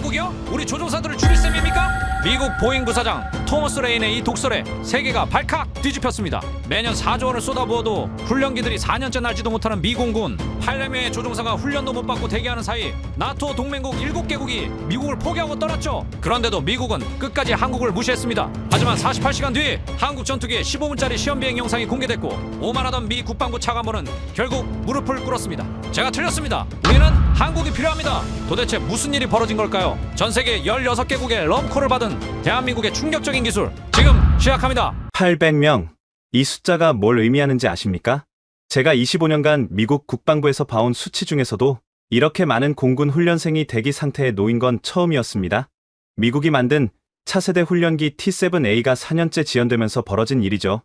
한국이요? 우리 조종사들을 죽일 셈입니까? 미국 보잉 부사장 토머스 레인의 이 독설에 세계가 발칵 뒤집혔습니다. 매년 4조 원을 쏟아부어도 훈련기들이 4년째 날지도 못하는 미공군 800명의 조종사가 훈련도 못 받고 대기하는 사이 나토 동맹국 7개국이 미국을 포기하고 떠났죠. 그런데도 미국은 끝까지 한국을 무시했습니다. 하지만 48시간 뒤 한국 전투기의 15분짜리 시험비행 영상이 공개됐고 오만하던 미 국방부 차관보는 결국 무릎을 꿇었습니다. 제가 틀렸습니다. 우리는 한국이 필요합니다. 도대체 무슨 일이 벌어진 걸까요? 전 세계 16개국의 럼코를 받은 대한민국의 충격적인 기술 지금 시작합니다. 800명. 이 숫자가 뭘 의미하는지 아십니까? 제가 25년간 미국 국방부에서 봐온 수치 중에서도 이렇게 많은 공군 훈련생이 대기 상태에 놓인 건 처음이었습니다. 미국이 만든 차세대 훈련기 T-7A가 4년째 지연되면서 벌어진 일이죠.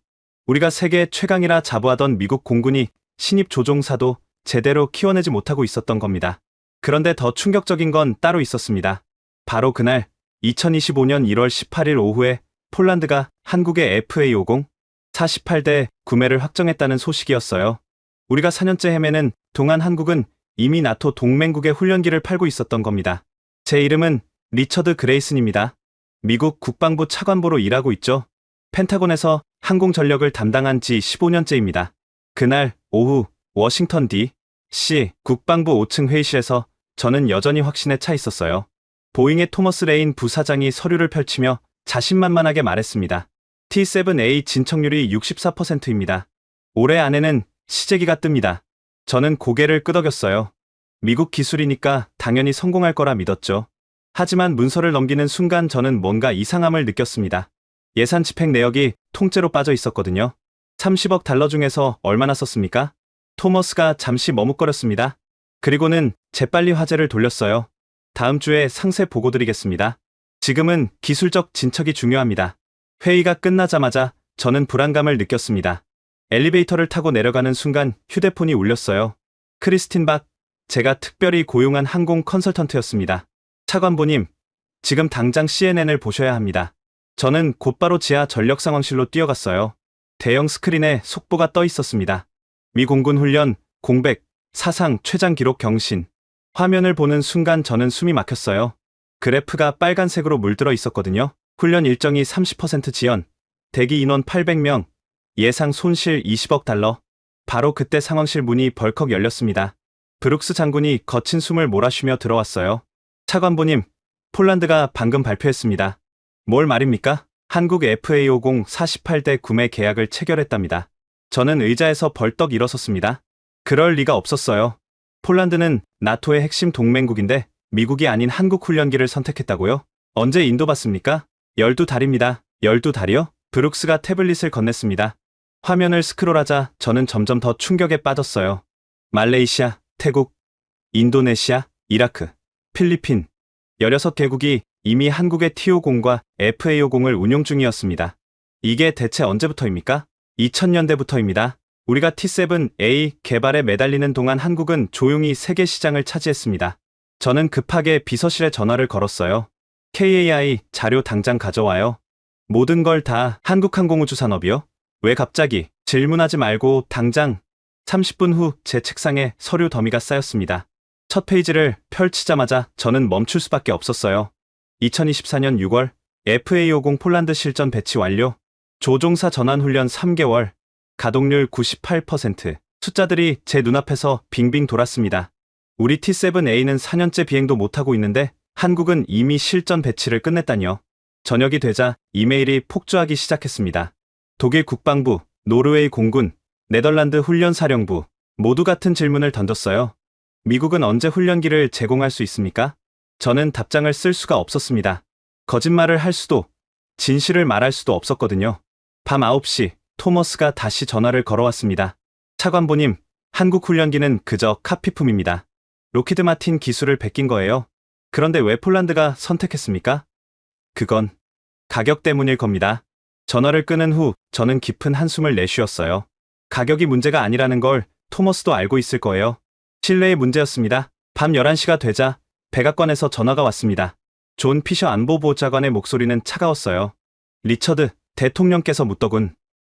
우리가 세계 최강이라 자부하던 미국 공군이 신입 조종사도 제대로 키워내지 못하고 있었던 겁니다. 그런데 더 충격적인 건 따로 있었습니다. 바로 그날 2025년 1월 18일 오후에 폴란드가 한국의 FA-50 48대 구매를 확정했다는 소식이었어요. 우리가 4년째 헤매는 동안 한국은 이미 나토 동맹국의 훈련기를 팔고 있었던 겁니다. 제 이름은 리처드 그레이슨입니다. 미국 국방부 차관보로 일하고 있죠. 펜타곤에서 항공전력을 담당한 지 15년째입니다. 그날 오후 워싱턴 D.C. 국방부 5층 회의실에서 저는 여전히 확신에 차 있었어요. 보잉의 토머스 레인 부사장이 서류를 펼치며 자신만만하게 말했습니다. T-7A 진척률이 64%입니다. 올해 안에는 시제기가 뜹니다. 저는 고개를 끄덕였어요. 미국 기술이니까 당연히 성공할 거라 믿었죠. 하지만 문서를 넘기는 순간 저는 뭔가 이상함을 느꼈습니다. 예산 집행 내역이 통째로 빠져 있었거든요. 30억 달러 중에서 얼마나 썼습니까? 토머스가 잠시 머뭇거렸습니다. 그리고는 재빨리 화제를 돌렸어요. 다음 주에 상세 보고 드리겠습니다. 지금은 기술적 진척이 중요합니다. 회의가 끝나자마자 저는 불안감을 느꼈습니다. 엘리베이터를 타고 내려가는 순간 휴대폰이 울렸어요. 크리스틴 박, 제가 특별히 고용한 항공 컨설턴트였습니다. 차관보님, 지금 당장 CNN을 보셔야 합니다. 저는 곧바로 지하 전력 상황실로 뛰어갔어요. 대형 스크린에 속보가 떠 있었습니다. 미 공군 훈련, 공백, 사상 최장 기록 경신. 화면을 보는 순간 저는 숨이 막혔어요. 그래프가 빨간색으로 물들어 있었거든요. 훈련 일정이 30% 지연, 대기 인원 800명, 예상 손실 20억 달러. 바로 그때 상황실 문이 벌컥 열렸습니다. 브룩스 장군이 거친 숨을 몰아쉬며 들어왔어요. 차관보님, 폴란드가 방금 발표했습니다. 뭘 말입니까? 한국 FA-50 48대 구매 계약을 체결했답니다. 저는 의자에서 벌떡 일어섰습니다. 그럴 리가 없었어요. 폴란드는 나토의 핵심 동맹국인데 미국이 아닌 한국 훈련기를 선택했다고요? 언제 인도받습니까? 12달입니다. 12달이요? 브룩스가 태블릿을 건넸습니다. 화면을 스크롤하자 저는 점점 더 충격에 빠졌어요. 말레이시아, 태국, 인도네시아, 이라크, 필리핀 16개국이 이미 한국의 T-50과 FA-50을 운용 중이었습니다. 이게 대체 언제부터입니까? 2000년대부터입니다. 우리가 T-7A 개발에 매달리는 동안 한국은 조용히 세계 시장을 차지했습니다. 저는 급하게 비서실에 전화를 걸었어요. KAI 자료 당장 가져와요. 모든 걸 다 한국항공우주산업이요? 왜 갑자기? 질문하지 말고 당장. 30분 후 제 책상에 서류 더미가 쌓였습니다. 첫 페이지를 펼치자마자 저는 멈출 수밖에 없었어요. 2024년 6월 FA-50 폴란드 실전 배치 완료. 조종사 전환훈련 3개월. 가동률 98%. 숫자들이 제 눈앞에서 빙빙 돌았습니다. 우리 T-7A는 4년째 비행도 못하고 있는데 한국은 이미 실전 배치를 끝냈다니요. 저녁이 되자 이메일이 폭주하기 시작했습니다. 독일 국방부, 노르웨이 공군, 네덜란드 훈련사령부 모두 같은 질문을 던졌어요. 미국은 언제 훈련기를 제공할 수 있습니까? 저는 답장을 쓸 수가 없었습니다. 거짓말을 할 수도, 진실을 말할 수도 없었거든요. 밤 9시 토머스가 다시 전화를 걸어왔습니다. 차관보님, 한국 훈련기는 그저 카피품입니다. 로키드 마틴 기술을 베낀 거예요. 그런데 왜 폴란드가 선택했습니까? 그건 가격 때문일 겁니다. 전화를 끊은 후 저는 깊은 한숨을 내쉬었어요. 가격이 문제가 아니라는 걸 토머스도 알고 있을 거예요. 신뢰의 문제였습니다. 밤 11시가 되자 백악관에서 전화가 왔습니다. 존 피셔 안보보좌관의 목소리는 차가웠어요. 리처드, 대통령께서 묻더군.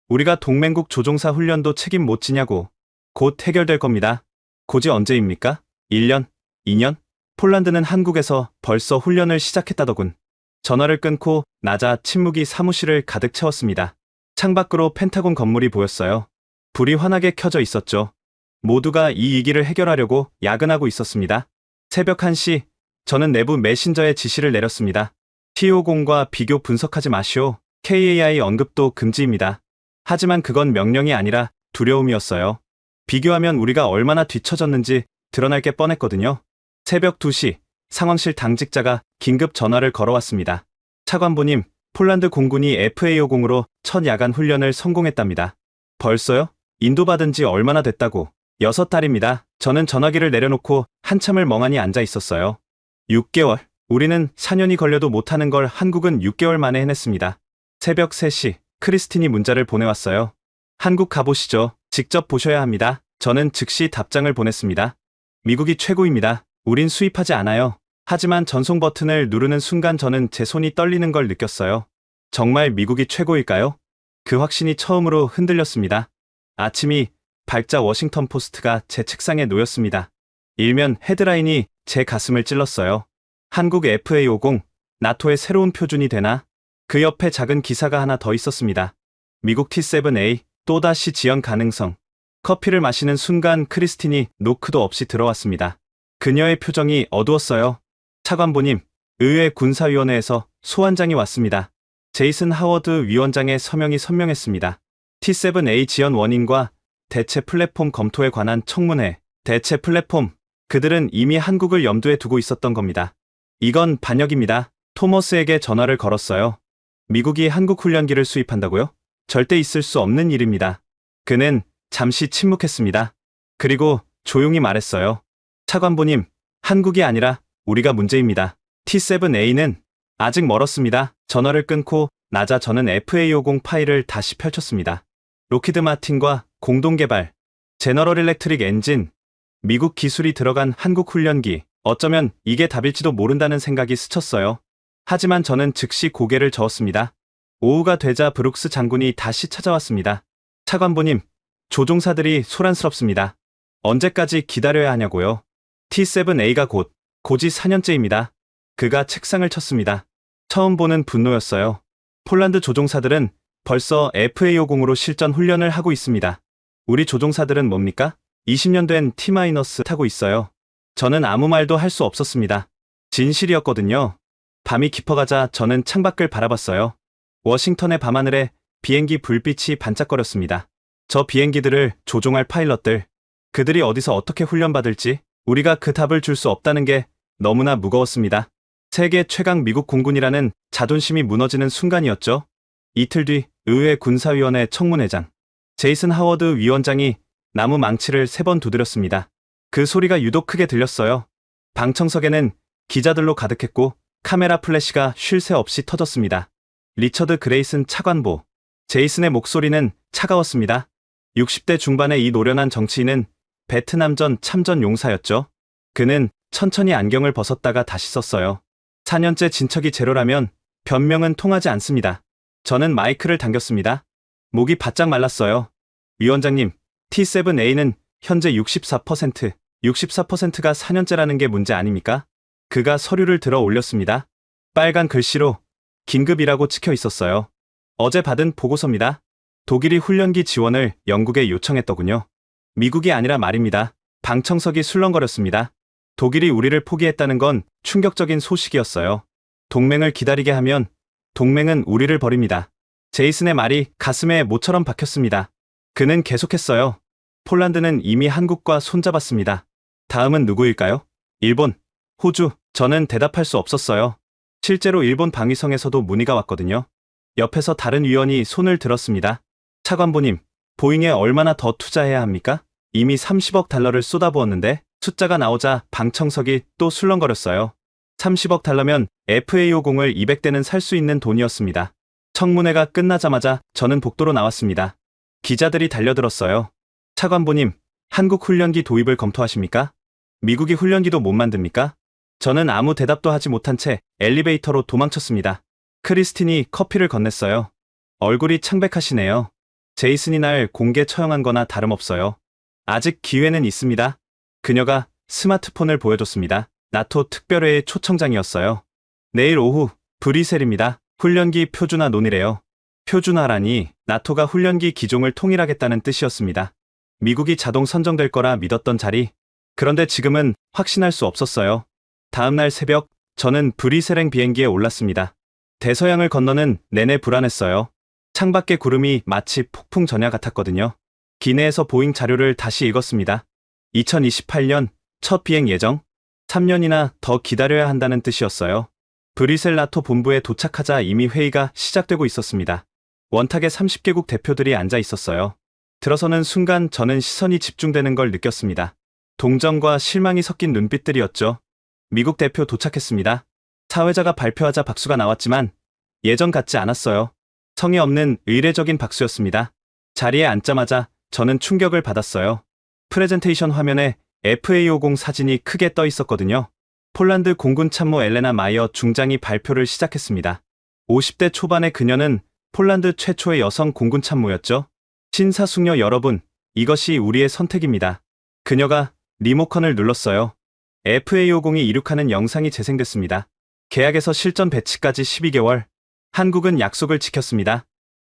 우리가 동맹국 조종사 훈련도 책임 못 지냐고. 곧 해결될 겁니다. 고지 언제입니까? 1년? 2년? 폴란드는 한국에서 벌써 훈련을 시작했다더군. 전화를 끊고 나자 침묵이 사무실을 가득 채웠습니다. 창밖으로 펜타곤 건물이 보였어요. 불이 환하게 켜져 있었죠. 모두가 이 위기를 해결하려고 야근하고 있었습니다. 새벽 1시, 저는 내부 메신저에 지시를 내렸습니다. T50과 비교 분석하지 마시오. KAI 언급도 금지입니다. 하지만 그건 명령이 아니라 두려움이었어요. 비교하면 우리가 얼마나 뒤처졌는지 드러날 게 뻔했거든요. 새벽 2시, 상황실 당직자가 긴급 전화를 걸어왔습니다. 차관보님, 폴란드 공군이 FA50으로 첫 야간 훈련을 성공했답니다. 벌써요? 인도받은 지 얼마나 됐다고? 6달입니다. 저는 전화기를 내려놓고 한참을 멍하니 앉아 있었어요. 6개월. 우리는 4년이 걸려도 못하는 걸 한국은 6개월 만에 해냈습니다. 새벽 3시, 크리스틴이 문자를 보내왔어요. 한국 가보시죠. 직접 보셔야 합니다. 저는 즉시 답장을 보냈습니다. 미국이 최고입니다. 우린 수입하지 않아요. 하지만 전송 버튼을 누르는 순간 저는 제 손이 떨리는 걸 느꼈어요. 정말 미국이 최고일까요? 그 확신이 처음으로 흔들렸습니다. 아침이 밝자 워싱턴 포스트가 제 책상에 놓였습니다. 일면 헤드라인이 제 가슴을 찔렀어요. 한국 FA50, 나토의 새로운 표준이 되나? 그 옆에 작은 기사가 하나 더 있었습니다. 미국 T7A, 또다시 지연 가능성. 커피를 마시는 순간 크리스틴이 노크도 없이 들어왔습니다. 그녀의 표정이 어두웠어요. 차관보님, 의회 군사위원회에서 소환장이 왔습니다. 제이슨 하워드 위원장의 서명이 선명했습니다. T7A 지연 원인과 대체 플랫폼 검토에 관한 청문회. 대체 플랫폼. 그들은 이미 한국을 염두에 두고 있었던 겁니다. 이건 반역입니다. 토머스에게 전화를 걸었어요. 미국이 한국 훈련기를 수입한다고요? 절대 있을 수 없는 일입니다. 그는 잠시 침묵했습니다. 그리고 조용히 말했어요. 차관보님, 한국이 아니라 우리가 문제입니다. T7A는 아직 멀었습니다. 전화를 끊고 나자 저는 FA50 파일을 다시 펼쳤습니다. 로키드 마틴과 공동개발, 제너럴 일렉트릭 엔진, 미국 기술이 들어간 한국 훈련기, 어쩌면 이게 답일지도 모른다는 생각이 스쳤어요. 하지만 저는 즉시 고개를 저었습니다. 오후가 되자 브룩스 장군이 다시 찾아왔습니다. 차관보님, 조종사들이 소란스럽습니다. 언제까지 기다려야 하냐고요? T7A가 곧 고지 4년째입니다. 그가 책상을 쳤습니다. 처음 보는 분노였어요. 폴란드 조종사들은 벌써 FA50으로 실전 훈련을 하고 있습니다. 우리 조종사들은 뭡니까? 20년 된 T- 타고 있어요. 저는 아무 말도 할 수 없었습니다. 진실이었거든요. 밤이 깊어가자 저는 창밖을 바라봤어요. 워싱턴의 밤하늘에 비행기 불빛이 반짝거렸습니다. 저 비행기들을 조종할 파일럿들, 그들이 어디서 어떻게 훈련받을지 우리가 그 답을 줄 수 없다는 게 너무나 무거웠습니다. 세계 최강 미국 공군이라는 자존심이 무너지는 순간이었죠. 이틀 뒤 의회 군사위원회 청문회장. 제이슨 하워드 위원장이 나무 망치를 3번 두드렸습니다. 그 소리가 유독 크게 들렸어요. 방청석에는 기자들로 가득했고 카메라 플래시가 쉴 새 없이 터졌습니다. 리처드 그레이슨 차관보. 제이슨의 목소리는 차가웠습니다. 60대 중반의 이 노련한 정치인은 베트남전 참전 용사였죠. 그는 천천히 안경을 벗었다가 다시 썼어요. 4년째 진척이 제로라면 변명은 통하지 않습니다. 저는 마이크를 당겼습니다. 목이 바짝 말랐어요. 위원장님, T7A는 현재 64%, 64%가 4년째라는 게 문제 아닙니까? 그가 서류를 들어 올렸습니다. 빨간 글씨로 긴급이라고 찍혀 있었어요. 어제 받은 보고서입니다. 독일이 훈련기 지원을 영국에 요청했더군요. 미국이 아니라 말입니다. 방청석이 술렁거렸습니다. 독일이 우리를 포기했다는 건 충격적인 소식이었어요. 동맹을 기다리게 하면 동맹은 우리를 버립니다. 제이슨의 말이 가슴에 모처럼 박혔습니다. 그는 계속했어요. 폴란드는 이미 한국과 손잡았습니다. 다음은 누구일까요? 일본, 호주. 저는 대답할 수 없었어요. 실제로 일본 방위성에서도 문의가 왔거든요. 옆에서 다른 위원이 손을 들었습니다. 차관보님, 보잉에 얼마나 더 투자해야 합니까? 이미 30억 달러를 쏟아부었는데 숫자가 나오자 방청석이 또 술렁거렸어요. 30억 달러면 FA50을 200대는 살 수 있는 돈이었습니다. 청문회가 끝나자마자 저는 복도로 나왔습니다. 기자들이 달려들었어요. 차관보님, 한국 훈련기 도입을 검토하십니까? 미국이 훈련기도 못 만듭니까? 저는 아무 대답도 하지 못한 채 엘리베이터로 도망쳤습니다. 크리스틴이 커피를 건넸어요. 얼굴이 창백하시네요. 제이슨이 날 공개 처형한 거나 다름없어요. 아직 기회는 있습니다. 그녀가 스마트폰을 보여줬습니다. 나토 특별회의 초청장이었어요. 내일 오후 브뤼셀입니다. 훈련기 표준화 논의래요. 표준화라니 나토가 훈련기 기종을 통일하겠다는 뜻이었습니다. 미국이 자동 선정될 거라 믿었던 자리. 그런데 지금은 확신할 수 없었어요. 다음날 새벽 저는 브뤼셀행 비행기에 올랐습니다. 대서양을 건너는 내내 불안했어요. 창밖의 구름이 마치 폭풍 전야 같았거든요. 기내에서 보잉 자료를 다시 읽었습니다. 2028년 첫 비행 예정? 3년이나 더 기다려야 한다는 뜻이었어요. 브뤼셀 나토 본부에 도착하자 이미 회의가 시작되고 있었습니다. 원탁에 30개국 대표들이 앉아 있었어요. 들어서는 순간 저는 시선이 집중되는 걸 느꼈습니다. 동정과 실망이 섞인 눈빛들이었죠. 미국 대표 도착했습니다. 사회자가 발표하자 박수가 나왔지만 예전 같지 않았어요. 성의 없는 의례적인 박수였습니다. 자리에 앉자마자 저는 충격을 받았어요. 프레젠테이션 화면에 FA50 사진이 크게 떠 있었거든요. 폴란드 공군 참모 엘레나 마이어 중장이 발표를 시작했습니다. 50대 초반의 그녀는 폴란드 최초의 여성 공군 참모였죠. 신사숙녀 여러분, 이것이 우리의 선택입니다. 그녀가 리모컨을 눌렀어요. FA50이 이륙하는 영상이 재생됐습니다. 계약에서 실전 배치까지 12개월. 한국은 약속을 지켰습니다.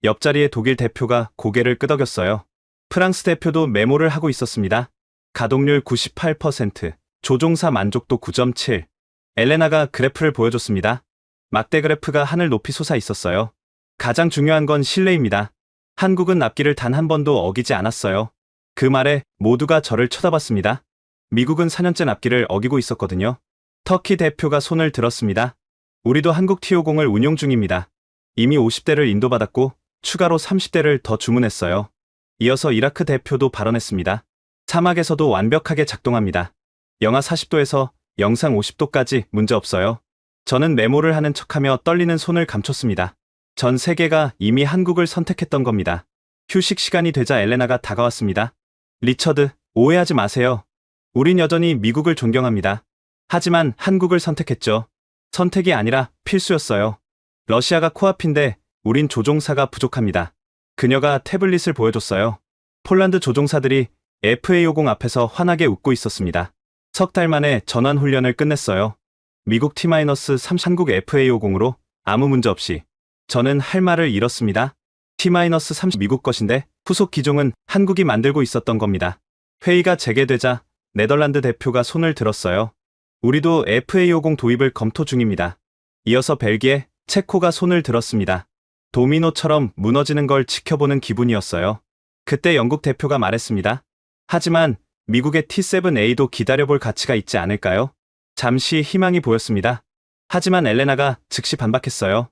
옆자리에 독일 대표가 고개를 끄덕였어요. 프랑스 대표도 메모를 하고 있었습니다. 가동률 98%, 조종사 만족도 9.7. 엘레나가 그래프를 보여줬습니다. 막대 그래프가 하늘 높이 솟아 있었어요. 가장 중요한 건 신뢰입니다. 한국은 앞길을 단 한 번도 어기지 않았어요. 그 말에 모두가 저를 쳐다봤습니다. 미국은 4년째 앞길을 어기고 있었거든요. 터키 대표가 손을 들었습니다. 우리도 한국 T50을 운용 중입니다. 이미 50대를 인도받았고 추가로 30대를 더 주문했어요. 이어서 이라크 대표도 발언했습니다. 사막에서도 완벽하게 작동합니다. 영하 40도에서 영상 50도까지 문제없어요. 저는 메모를 하는 척하며 떨리는 손을 감췄습니다. 전 세계가 이미 한국을 선택했던 겁니다. 휴식 시간이 되자 엘레나가 다가왔습니다. 리처드, 오해하지 마세요. 우린 여전히 미국을 존경합니다. 하지만 한국을 선택했죠. 선택이 아니라 필수였어요. 러시아가 코앞인데 우린 조종사가 부족합니다. 그녀가 태블릿을 보여줬어요. 폴란드 조종사들이 FA50 앞에서 환하게 웃고 있었습니다. 석 달 만에 전환 훈련을 끝냈어요. 미국 T-3 한국 FA50으로 아무 문제 없이. 저는 할 말을 잃었습니다. T-3 미국 것인데 후속 기종은 한국이 만들고 있었던 겁니다. 회의가 재개되자 네덜란드 대표가 손을 들었어요. 우리도 FA50 도입을 검토 중입니다. 이어서 벨기에, 체코가 손을 들었습니다. 도미노처럼 무너지는 걸 지켜보는 기분이었어요. 그때 영국 대표가 말했습니다. 하지만 미국의 T7A도 기다려볼 가치가 있지 않을까요? 잠시 희망이 보였습니다. 하지만 엘레나가 즉시 반박했어요.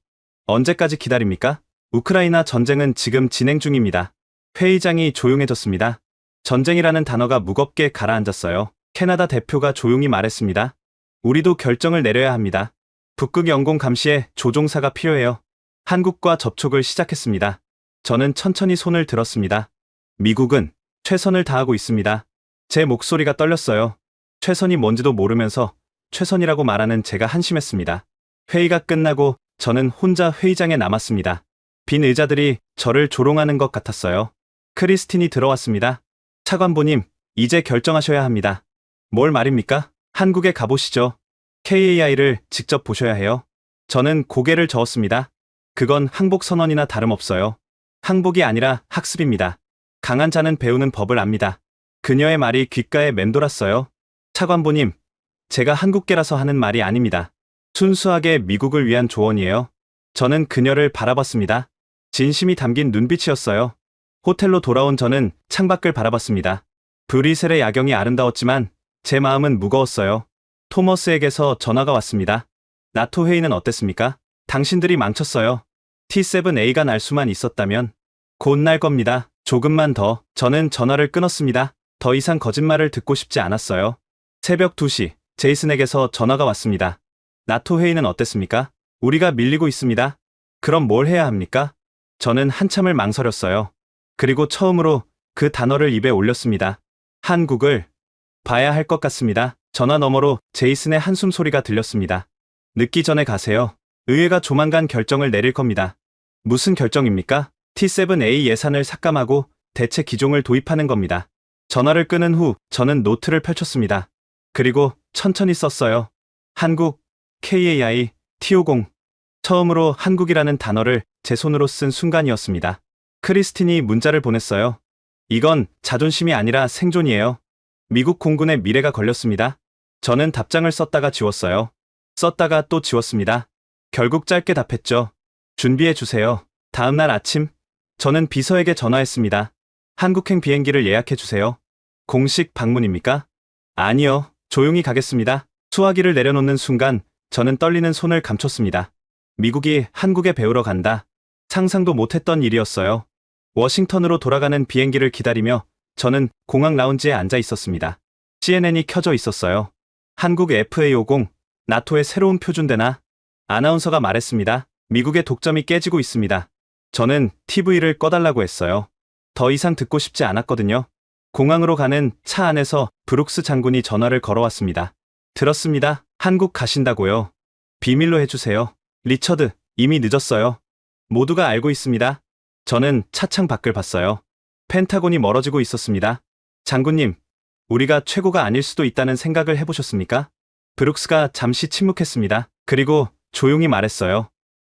언제까지 기다립니까? 우크라이나 전쟁은 지금 진행 중입니다. 회의장이 조용해졌습니다. 전쟁이라는 단어가 무겁게 가라앉았어요. 캐나다 대표가 조용히 말했습니다. 우리도 결정을 내려야 합니다. 북극 영공 감시에 조종사가 필요해요. 한국과 접촉을 시작했습니다. 저는 천천히 손을 들었습니다. 미국은 최선을 다하고 있습니다. 제 목소리가 떨렸어요. 최선이 뭔지도 모르면서 최선이라고 말하는 제가 한심했습니다. 회의가 끝나고 저는 혼자 회의장에 남았습니다. 빈 의자들이 저를 조롱하는 것 같았어요. 크리스틴이 들어왔습니다. 차관보님, 이제 결정하셔야 합니다. 뭘 말입니까? 한국에 가보시죠. KAI를 직접 보셔야 해요. 저는 고개를 저었습니다. 그건 항복 선언이나 다름없어요. 항복이 아니라 학습입니다. 강한 자는 배우는 법을 압니다. 그녀의 말이 귓가에 맴돌았어요. 차관보님, 제가 한국계라서 하는 말이 아닙니다. 순수하게 미국을 위한 조언이에요. 저는 그녀를 바라봤습니다. 진심이 담긴 눈빛이었어요. 호텔로 돌아온 저는 창밖을 바라봤습니다. 브뤼셀의 야경이 아름다웠지만 제 마음은 무거웠어요. 토머스에게서 전화가 왔습니다. 나토 회의는 어땠습니까? 당신들이 망쳤어요. T7A가 날 수만 있었다면 곧 날 겁니다. 조금만 더. 저는 전화를 끊었습니다. 더 이상 거짓말을 듣고 싶지 않았어요. 새벽 2시, 제이슨에게서 전화가 왔습니다. 나토 회의는 어땠습니까? 우리가 밀리고 있습니다. 그럼 뭘 해야 합니까? 저는 한참을 망설였어요. 그리고 처음으로 그 단어를 입에 올렸습니다. 한국을 봐야 할 것 같습니다. 전화 너머로 제이슨의 한숨 소리가 들렸습니다. 늦기 전에 가세요. 의회가 조만간 결정을 내릴 겁니다. 무슨 결정입니까? T7A 예산을 삭감하고 대체 기종을 도입하는 겁니다. 전화를 끊은 후 저는 노트를 펼쳤습니다. 그리고 천천히 썼어요. 한국, KAI, TO0. 처음으로 한국이라는 단어를 제 손으로 쓴 순간이었습니다. 크리스틴이 문자를 보냈어요. 이건 자존심이 아니라 생존이에요. 미국 공군의 미래가 걸렸습니다. 저는 답장을 썼다가 지웠어요. 썼다가 또 지웠습니다. 결국 짧게 답했죠. 준비해 주세요. 다음 날 아침, 저는 비서에게 전화했습니다. 한국행 비행기를 예약해 주세요. 공식 방문입니까? 아니요. 조용히 가겠습니다. 수화기를 내려놓는 순간 저는 떨리는 손을 감췄습니다. 미국이 한국에 배우러 간다. 상상도 못했던 일이었어요. 워싱턴으로 돌아가는 비행기를 기다리며 저는 공항 라운지에 앉아 있었습니다. CNN이 켜져 있었어요. 한국 FA50, 나토의 새로운 표준대나? 아나운서가 말했습니다. 미국의 독점이 깨지고 있습니다. 저는 TV를 꺼달라고 했어요. 더 이상 듣고 싶지 않았거든요. 공항으로 가는 차 안에서 브룩스 장군이 전화를 걸어왔습니다. 들었습니다. 한국 가신다고요. 비밀로 해주세요. 리처드, 이미 늦었어요. 모두가 알고 있습니다. 저는 차창 밖을 봤어요. 펜타곤이 멀어지고 있었습니다. 장군님, 우리가 최고가 아닐 수도 있다는 생각을 해보셨습니까? 브룩스가 잠시 침묵했습니다. 그리고 조용히 말했어요.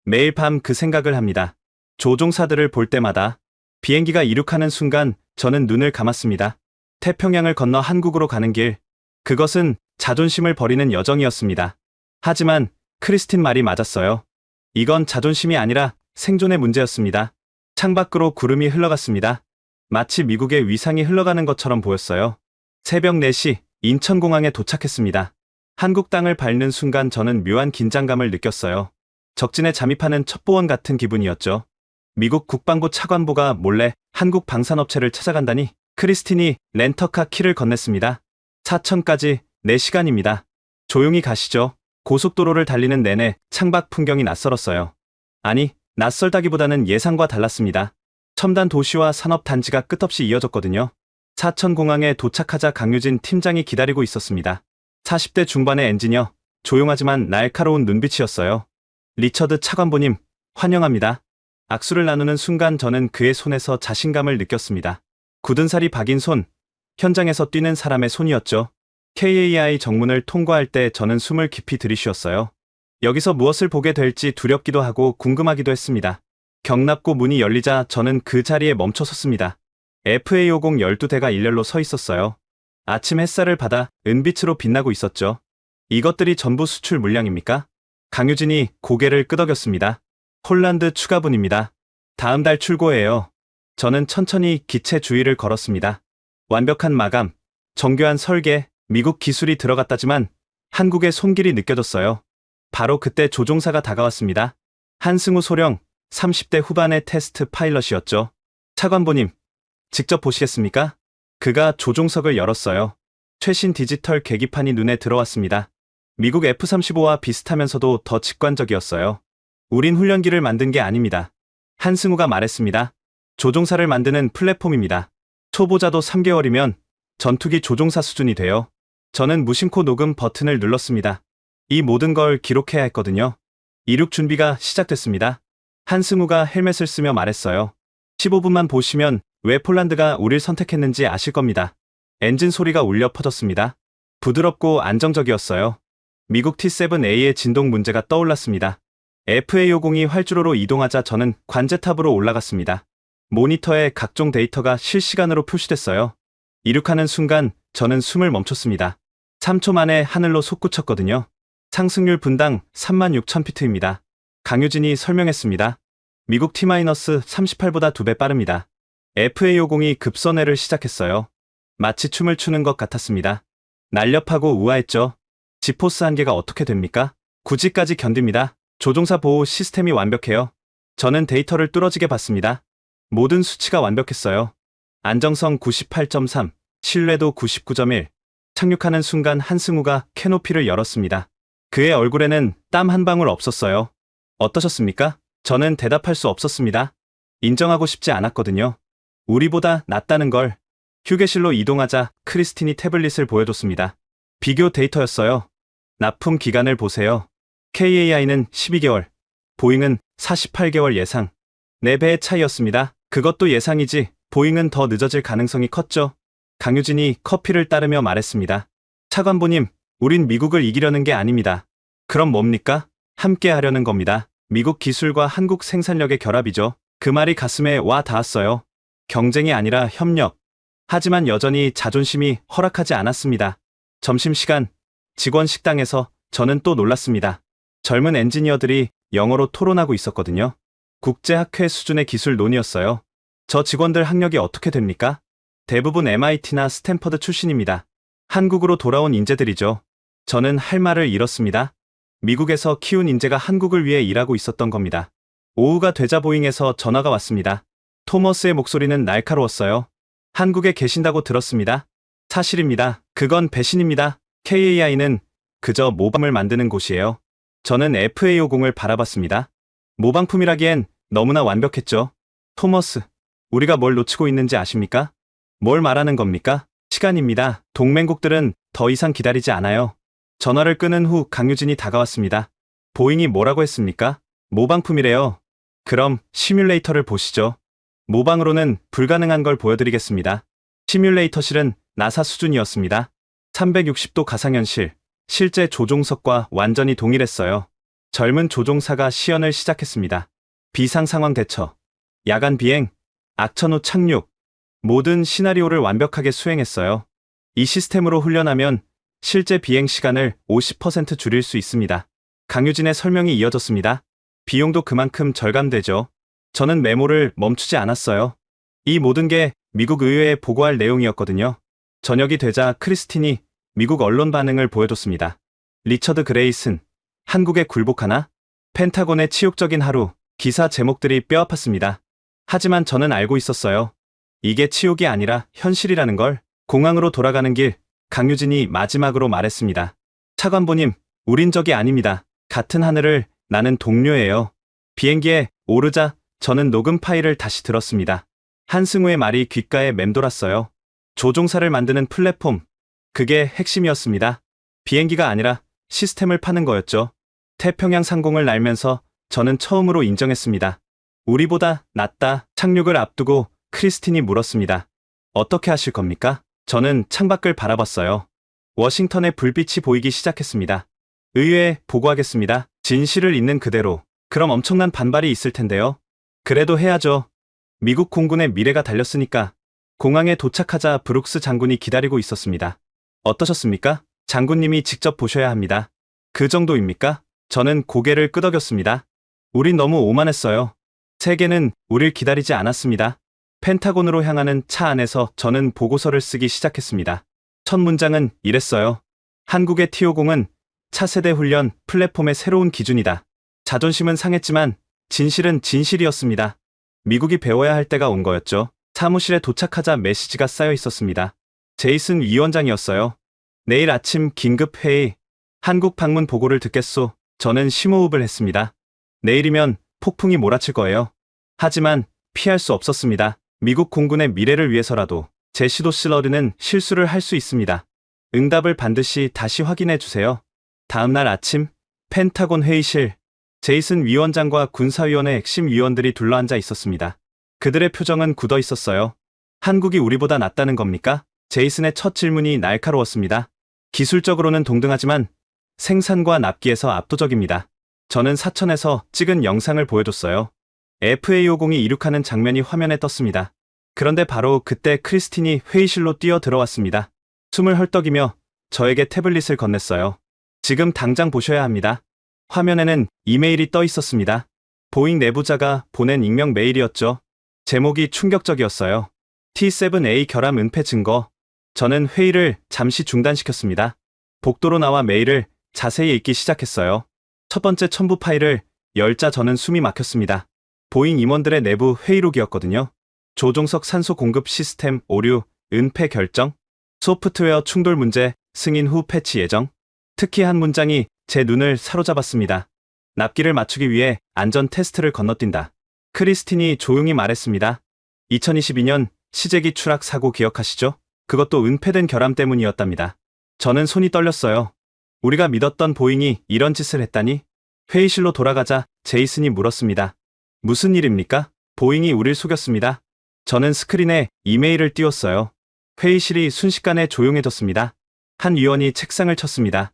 매일 밤 그 생각을 합니다. 조종사들을 볼 때마다. 비행기가 이륙하는 순간 저는 눈을 감았습니다. 태평양을 건너 한국으로 가는 길. 그것은 자존심을 버리는 여정이었습니다. 하지만 크리스틴 말이 맞았어요. 이건 자존심이 아니라 생존의 문제였습니다. 창밖으로 구름이 흘러갔습니다. 마치 미국의 위상이 흘러가는 것처럼 보였어요. 새벽 4시 인천공항에 도착했습니다. 한국 땅을 밟는 순간 저는 묘한 긴장감을 느꼈어요. 적진에 잠입하는 첩보원 같은 기분이었죠. 미국 국방부 차관보가 몰래 한국 방산업체를 찾아간다니. 크리스틴이 렌터카 키를 건넸습니다. 사천까지 4시간입니다. 조용히 가시죠. 고속도로를 달리는 내내 창밖 풍경이 낯설었어요. 아니, 낯설다기보다는 예상과 달랐습니다. 첨단 도시와 산업 단지가 끝없이 이어졌거든요. 사천공항에 도착하자 강유진 팀장이 기다리고 있었습니다. 40대 중반의 엔지니어, 조용하지만 날카로운 눈빛이었어요. 리처드 차관보님, 환영합니다. 악수를 나누는 순간 저는 그의 손에서 자신감을 느꼈습니다. 굳은 살이 박인 손, 현장에서 뛰는 사람의 손이었죠. KAI 정문을 통과할 때 저는 숨을 깊이 들이쉬었어요. 여기서 무엇을 보게 될지 두렵기도 하고 궁금하기도 했습니다. 경납고 문이 열리자 저는 그 자리에 멈춰섰습니다. FA50 12대가 일렬로 서 있었어요. 아침 햇살을 받아 은빛으로 빛나고 있었죠. 이것들이 전부 수출 물량입니까? 강유진이 고개를 끄덕였습니다. 폴란드 추가분입니다. 다음 달 출고예요. 저는 천천히 기체 주위를 걸었습니다. 완벽한 마감, 정교한 설계, 미국 기술이 들어갔다지만 한국의 손길이 느껴졌어요. 바로 그때 조종사가 다가왔습니다. 한승우 소령, 30대 후반의 테스트 파일럿이었죠. 차관보님, 직접 보시겠습니까? 그가 조종석을 열었어요. 최신 디지털 계기판이 눈에 들어왔습니다. 미국 F-35와 비슷하면서도 더 직관적이었어요. 우린 훈련기를 만든 게 아닙니다. 한승우가 말했습니다. 조종사를 만드는 플랫폼입니다. 초보자도 3개월이면 전투기 조종사 수준이 돼요. 저는 무심코 녹음 버튼을 눌렀습니다. 이 모든 걸 기록해야 했거든요. 이륙 준비가 시작됐습니다. 한승우가 헬멧을 쓰며 말했어요. 15분만 보시면 왜 폴란드가 우릴 선택했는지 아실 겁니다. 엔진 소리가 울려 퍼졌습니다. 부드럽고 안정적이었어요. 미국 T-7A의 진동 문제가 떠올랐습니다. FA50이 활주로로 이동하자 저는 관제탑으로 올라갔습니다. 모니터에 각종 데이터가 실시간으로 표시됐어요. 이륙하는 순간 저는 숨을 멈췄습니다. 3초 만에 하늘로 솟구쳤거든요. 상승률 분당 36,000피트입니다. 강유진이 설명했습니다. 미국 T-38보다 2배 빠릅니다. FA50이 급선회를 시작했어요. 마치 춤을 추는 것 같았습니다. 날렵하고 우아했죠. 지포스 한계가 어떻게 됩니까? 9G까지 견딥니다. 조종사 보호 시스템이 완벽해요. 저는 데이터를 뚫어지게 봤습니다. 모든 수치가 완벽했어요. 안정성 98.3, 신뢰도 99.1. 착륙하는 순간 한승우가 캐노피를 열었습니다. 그의 얼굴에는 땀 한 방울 없었어요. 어떠셨습니까? 저는 대답할 수 없었습니다. 인정하고 싶지 않았거든요. 우리보다 낫다는 걸. 휴게실로 이동하자 크리스틴이 태블릿을 보여줬습니다. 비교 데이터였어요. 납품 기간을 보세요. KAI는 12개월, 보잉은 48개월 예상. 4배의 차이였습니다. 그것도 예상이지 보잉은 더 늦어질 가능성이 컸죠. 강유진이 커피를 따르며 말했습니다. 차관보님, 우린 미국을 이기려는 게 아닙니다. 그럼 뭡니까? 함께 하려는 겁니다. 미국 기술과 한국 생산력의 결합이죠. 그 말이 가슴에 와 닿았어요. 경쟁이 아니라 협력. 하지만 여전히 자존심이 허락하지 않았습니다. 점심시간, 직원 식당에서 저는 또 놀랐습니다. 젊은 엔지니어들이 영어로 토론하고 있었거든요. 국제학회 수준의 기술 논의였어요. 저 직원들 학력이 어떻게 됩니까? 대부분 MIT나 스탠퍼드 출신입니다. 한국으로 돌아온 인재들이죠. 저는 할 말을 잃었습니다. 미국에서 키운 인재가 한국을 위해 일하고 있었던 겁니다. 오후가 되자 보잉에서 전화가 왔습니다. 토머스의 목소리는 날카로웠어요. 한국에 계신다고 들었습니다. 사실입니다. 그건 배신입니다. KAI는 그저 모방을 만드는 곳이에요. 저는 FA50을 바라봤습니다. 모방품이라기엔 너무나 완벽했죠. 토머스, 우리가 뭘 놓치고 있는지 아십니까? 뭘 말하는 겁니까? 시간입니다. 동맹국들은 더 이상 기다리지 않아요. 전화를 끊은 후 강유진이 다가왔습니다. 보잉이 뭐라고 했습니까? 모방품이래요. 그럼 시뮬레이터를 보시죠. 모방으로는 불가능한 걸 보여드리겠습니다. 시뮬레이터실은 나사 수준이었습니다. 360도 가상현실, 실제 조종석과 완전히 동일했어요. 젊은 조종사가 시연을 시작했습니다. 비상상황 대처, 야간 비행, 악천 후 착륙, 모든 시나리오를 완벽하게 수행했어요. 이 시스템으로 훈련하면 실제 비행 시간을 50% 줄일 수 있습니다. 강유진의 설명이 이어졌습니다. 비용도 그만큼 절감되죠. 저는 메모를 멈추지 않았어요. 이 모든 게 미국 의회에 보고할 내용이었거든요. 저녁이 되자 크리스틴이 미국 언론 반응을 보여줬습니다. 리처드 그레이슨, 한국에 굴복하나? 펜타곤의 치욕적인 하루, 기사 제목들이 뼈아팠습니다. 하지만 저는 알고 있었어요. 이게 치욕이 아니라 현실이라는 걸. 공항으로 돌아가는 길, 강유진이 마지막으로 말했습니다. 차관보님, 우린 적이 아닙니다. 같은 하늘을 나는 동료예요. 비행기에 오르자 저는 녹음 파일을 다시 들었습니다. 한승우의 말이 귓가에 맴돌았어요. 조종사를 만드는 플랫폼, 그게 핵심이었습니다. 비행기가 아니라 시스템을 파는 거였죠. 태평양 상공을 날면서 저는 처음으로 인정했습니다. 우리보다 낫다. 착륙을 앞두고 크리스틴이 물었습니다. 어떻게 하실 겁니까? 저는 창밖을 바라봤어요. 워싱턴의 불빛이 보이기 시작했습니다. 의회에 보고하겠습니다. 진실을 있는 그대로. 그럼 엄청난 반발이 있을 텐데요. 그래도 해야죠. 미국 공군의 미래가 달렸으니까. 공항에 도착하자 브룩스 장군이 기다리고 있었습니다. 어떠셨습니까? 장군님이 직접 보셔야 합니다. 그 정도입니까? 저는 고개를 끄덕였습니다. 우린 너무 오만했어요. 세계는 우릴 기다리지 않았습니다. 펜타곤으로 향하는 차 안에서 저는 보고서를 쓰기 시작했습니다. 첫 문장은 이랬어요. 한국의 T-50은 차세대 훈련 플랫폼의 새로운 기준이다. 자존심은 상했지만 진실은 진실이었습니다. 미국이 배워야 할 때가 온 거였죠. 사무실에 도착하자 메시지가 쌓여 있었습니다. 제이슨 위원장이었어요. 내일 아침 긴급 회의, 한국 방문 보고를 듣겠소. 저는 심호흡을 했습니다. 내일이면 폭풍이 몰아칠 거예요. 하지만 피할 수 없었습니다. 미국 공군의 미래를 위해서라도 제시도 실러르는 실수를 할 수 있습니다. 응답을 반드시 다시 확인해 주세요. 다음 날 아침 펜타곤 회의실, 제이슨 위원장과 군사위원회 핵심 위원들이 둘러앉아 있었습니다. 그들의 표정은 굳어 있었어요. 한국이 우리보다 낫다는 겁니까? 제이슨의 첫 질문이 날카로웠습니다. 기술적으로는 동등하지만 생산과 납기에서 압도적입니다. 저는 사천에서 찍은 영상을 보여줬어요. FA50이 이륙하는 장면이 화면에 떴습니다. 그런데 바로 그때 크리스틴이 회의실로 뛰어 들어왔습니다. 숨을 헐떡이며 저에게 태블릿을 건넸어요. 지금 당장 보셔야 합니다. 화면에는 이메일이 떠 있었습니다. 보잉 내부자가 보낸 익명 메일이었죠. 제목이 충격적이었어요. T-7A 결함 은폐 증거. 저는 회의를 잠시 중단시켰습니다. 복도로 나와 메일을 자세히 읽기 시작했어요. 첫 번째 첨부 파일을 열자 저는 숨이 막혔습니다. 보잉 임원들의 내부 회의록이었거든요. 조종석 산소 공급 시스템 오류, 은폐 결정, 소프트웨어 충돌 문제, 승인 후 패치 예정. 특히 한 문장이 제 눈을 사로잡았습니다. 납기를 맞추기 위해 안전 테스트를 건너뛴다. 크리스틴이 조용히 말했습니다. 2022년 시제기 추락 사고 기억하시죠? 그것도 은폐된 결함 때문이었답니다. 저는 손이 떨렸어요. 우리가 믿었던 보잉이 이런 짓을 했다니? 회의실로 돌아가자 제이슨이 물었습니다. 무슨 일입니까? 보잉이 우릴 속였습니다. 저는 스크린에 이메일을 띄웠어요. 회의실이 순식간에 조용해졌습니다. 한 위원이 책상을 쳤습니다.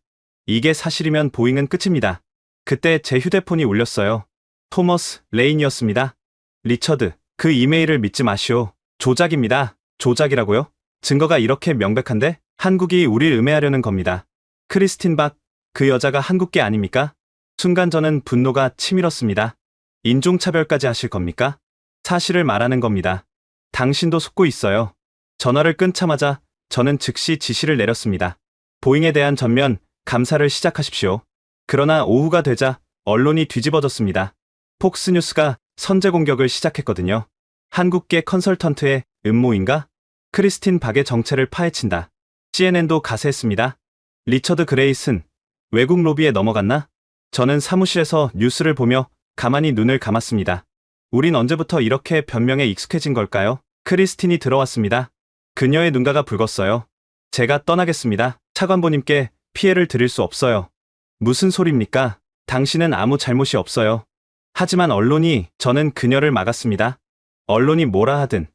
이게 사실이면 보잉은 끝입니다. 그때 제 휴대폰이 울렸어요. 토머스 레인이었습니다. 리처드, 그 이메일을 믿지 마시오. 조작입니다. 조작이라고요? 증거가 이렇게 명백한데? 한국이 우릴 음해하려는 겁니다. 크리스틴 박, 그 여자가 한국계 아닙니까? 순간 저는 분노가 치밀었습니다. 인종차별까지 하실 겁니까? 사실을 말하는 겁니다. 당신도 속고 있어요. 전화를 끊자마자 저는 즉시 지시를 내렸습니다. 보잉에 대한 전면 감사를 시작하십시오. 그러나 오후가 되자 언론이 뒤집어졌습니다. 폭스뉴스가 선제 공격을 시작했거든요. 한국계 컨설턴트의 음모인가? 크리스틴 박의 정체를 파헤친다. CNN도 가세했습니다. 리처드 그레이슨, 외국 로비에 넘어갔나? 저는 사무실에서 뉴스를 보며 가만히 눈을 감았습니다. 우린 언제부터 이렇게 변명에 익숙해진 걸까요? 크리스틴이 들어왔습니다. 그녀의 눈가가 붉었어요. 제가 떠나겠습니다. 차관보님께 피해를 드릴 수 없어요. 무슨 소립니까? 당신은 아무 잘못이 없어요. 하지만 언론이, 저는 그녀를 막았습니다. 언론이 뭐라 하든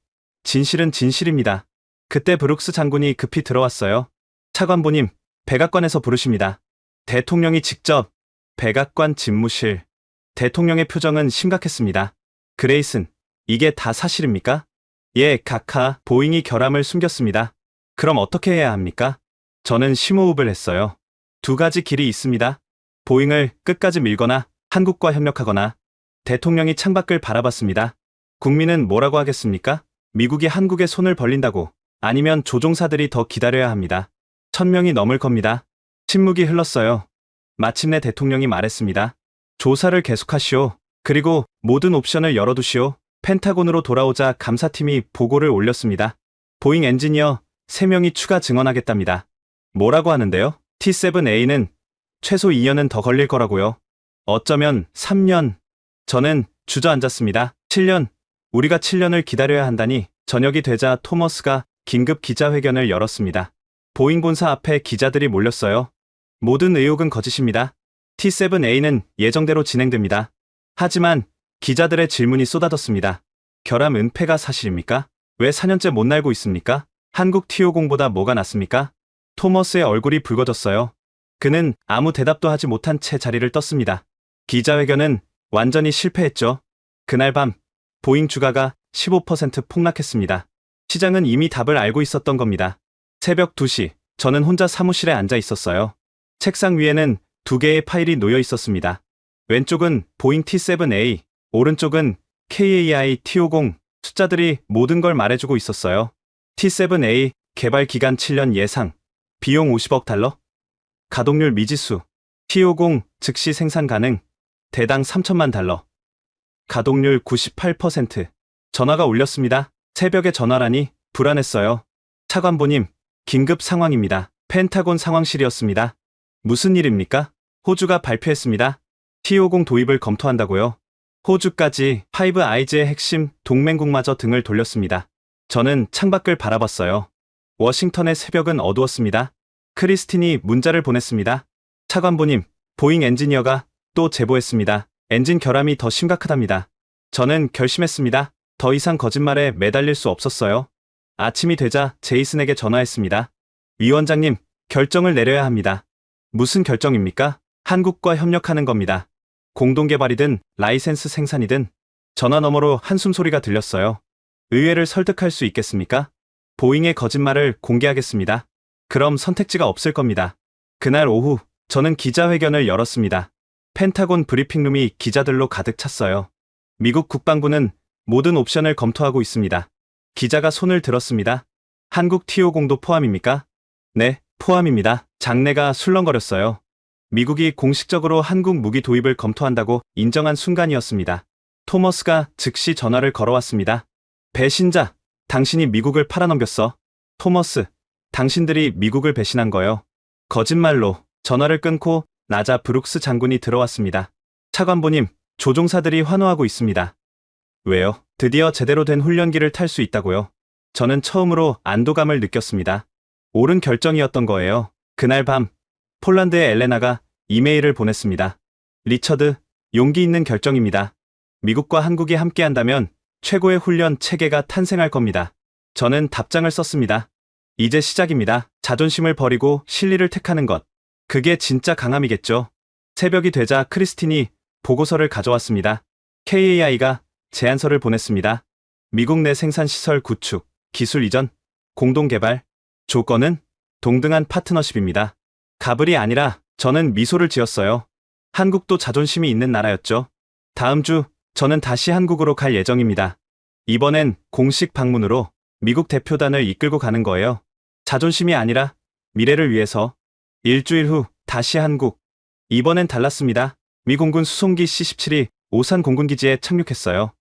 진실은 진실입니다. 그때 브룩스 장군이 급히 들어왔어요. 차관보님, 백악관에서 부르십니다. 대통령이 직접. 백악관 집무실. 대통령의 표정은 심각했습니다. 그레이슨, 이게 다 사실입니까? 예, 각하. 보잉이 결함을 숨겼습니다. 그럼 어떻게 해야 합니까? 저는 심호흡을 했어요. 두 가지 길이 있습니다. 보잉을 끝까지 밀거나 한국과 협력하거나. 대통령이 창밖을 바라봤습니다. 국민은 뭐라고 하겠습니까? 미국이 한국에 손을 벌린다고. 아니면 조종사들이 더 기다려야 합니다. 1000명이 넘을 겁니다. 침묵이 흘렀어요. 마침내 대통령이 말했습니다. 조사를 계속하시오. 그리고 모든 옵션을 열어두시오. 펜타곤으로 돌아오자 감사팀이 보고를 올렸습니다. 보잉 엔지니어 3명이 추가 증언하겠답니다. 뭐라고 하는데요? T7A는 최소 2년은 더 걸릴 거라고요. 어쩌면 3년. 저는 주저앉았습니다. 7년. 우리가 7년을 기다려야 한다니. 저녁이 되자 토머스가 긴급 기자회견을 열었습니다. 보잉 본사 앞에 기자들이 몰렸어요. 모든 의혹은 거짓입니다. T7A는 예정대로 진행됩니다. 하지만 기자들의 질문이 쏟아졌습니다. 결함 은폐가 사실입니까? 왜 4년째 못 날고 있습니까? 한국 T50보다 뭐가 낫습니까? 토머스의 얼굴이 붉어졌어요. 그는 아무 대답도 하지 못한 채 자리를 떴습니다. 기자회견은 완전히 실패했죠. 그날 밤 보잉 주가가 15% 폭락했습니다. 시장은 이미 답을 알고 있었던 겁니다. 새벽 2시, 저는 혼자 사무실에 앉아 있었어요. 책상 위에는 2개의 파일이 놓여 있었습니다. 왼쪽은 보잉 T7A, 오른쪽은 KAI T50, 숫자들이 모든 걸 말해주고 있었어요. T7A, 개발 기간 7년 예상, 비용 50억 달러, 가동률 미지수, T50, 즉시 생산 가능, 대당 3천만 달러, 가동률 98%. 전화가 울렸습니다. 새벽에 전화라니 불안했어요. 차관보님, 긴급 상황입니다. 펜타곤 상황실이었습니다. 무슨 일입니까? 호주가 발표했습니다. T50 도입을 검토한다고요. 호주까지 파이브 아이즈의 핵심 동맹국마저 등을 돌렸습니다. 저는 창밖을 바라봤어요. 워싱턴의 새벽은 어두웠습니다. 크리스틴이 문자를 보냈습니다. 차관보님, 보잉 엔지니어가 또 제보했습니다. 엔진 결함이 더 심각하답니다. 저는 결심했습니다. 더 이상 거짓말에 매달릴 수 없었어요. 아침이 되자 제이슨에게 전화했습니다. 위원장님, 결정을 내려야 합니다. 무슨 결정입니까? 한국과 협력하는 겁니다. 공동개발이든 라이센스 생산이든. 전화 너머로 한숨 소리가 들렸어요. 의회를 설득할 수 있겠습니까? 보잉의 거짓말을 공개하겠습니다. 그럼 선택지가 없을 겁니다. 그날 오후, 저는 기자회견을 열었습니다. 펜타곤 브리핑룸이 기자들로 가득 찼어요. 미국 국방부는 모든 옵션을 검토하고 있습니다. 기자가 손을 들었습니다. 한국 T50도 포함입니까? 네, 포함입니다. 장내가 술렁거렸어요. 미국이 공식적으로 한국 무기 도입을 검토한다고 인정한 순간이었습니다. 토머스가 즉시 전화를 걸어왔습니다. 배신자, 당신이 미국을 팔아넘겼어. 토머스, 당신들이 미국을 배신한 거요. 거짓말로. 전화를 끊고 나자 브룩스 장군이 들어왔습니다. 차관보님, 조종사들이 환호하고 있습니다. 왜요? 드디어 제대로 된 훈련기를 탈 수 있다고요. 저는 처음으로 안도감을 느꼈습니다. 옳은 결정이었던 거예요. 그날 밤, 폴란드의 엘레나가 이메일을 보냈습니다. 리처드, 용기 있는 결정입니다. 미국과 한국이 함께한다면 최고의 훈련 체계가 탄생할 겁니다. 저는 답장을 썼습니다. 이제 시작입니다. 자존심을 버리고 실리를 택하는 것. 그게 진짜 강함이겠죠. 새벽이 되자 크리스틴이 보고서를 가져왔습니다. KAI가 제안서를 보냈습니다. 미국 내 생산시설 구축, 기술 이전, 공동개발, 조건은 동등한 파트너십입니다. 가불이 아니라 저는 미소를 지었어요. 한국도 자존심이 있는 나라였죠. 다음 주 저는 다시 한국으로 갈 예정입니다. 이번엔 공식 방문으로 미국 대표단을 이끌고 가는 거예요. 자존심이 아니라 미래를 위해서. 일주일 후 다시 한국. 이번엔 달랐습니다. 미 공군 수송기 C-17이 오산 공군기지에 착륙했어요.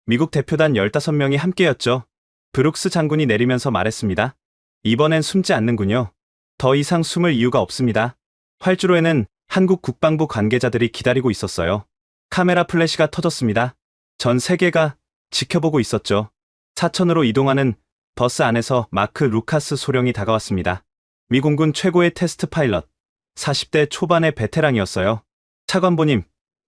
미국 대표단 15명이 함께였죠. 브룩스 장군이 내리면서 말했습니다. 이번엔 숨지 않는군요. 더 이상 숨을 이유가 없습니다. 활주로에는 한국 국방부 관계자들이 기다리고 있었어요. 카메라 플래시가 터졌습니다. 전 세계가 지켜보고 있었죠. 사천으로 이동하는 버스 안에서 마크 루카스 소령이 다가왔습니다. 미 공군 최고의 테스트 파일럿, 40대 초반의 베테랑이었어요. 차관보님,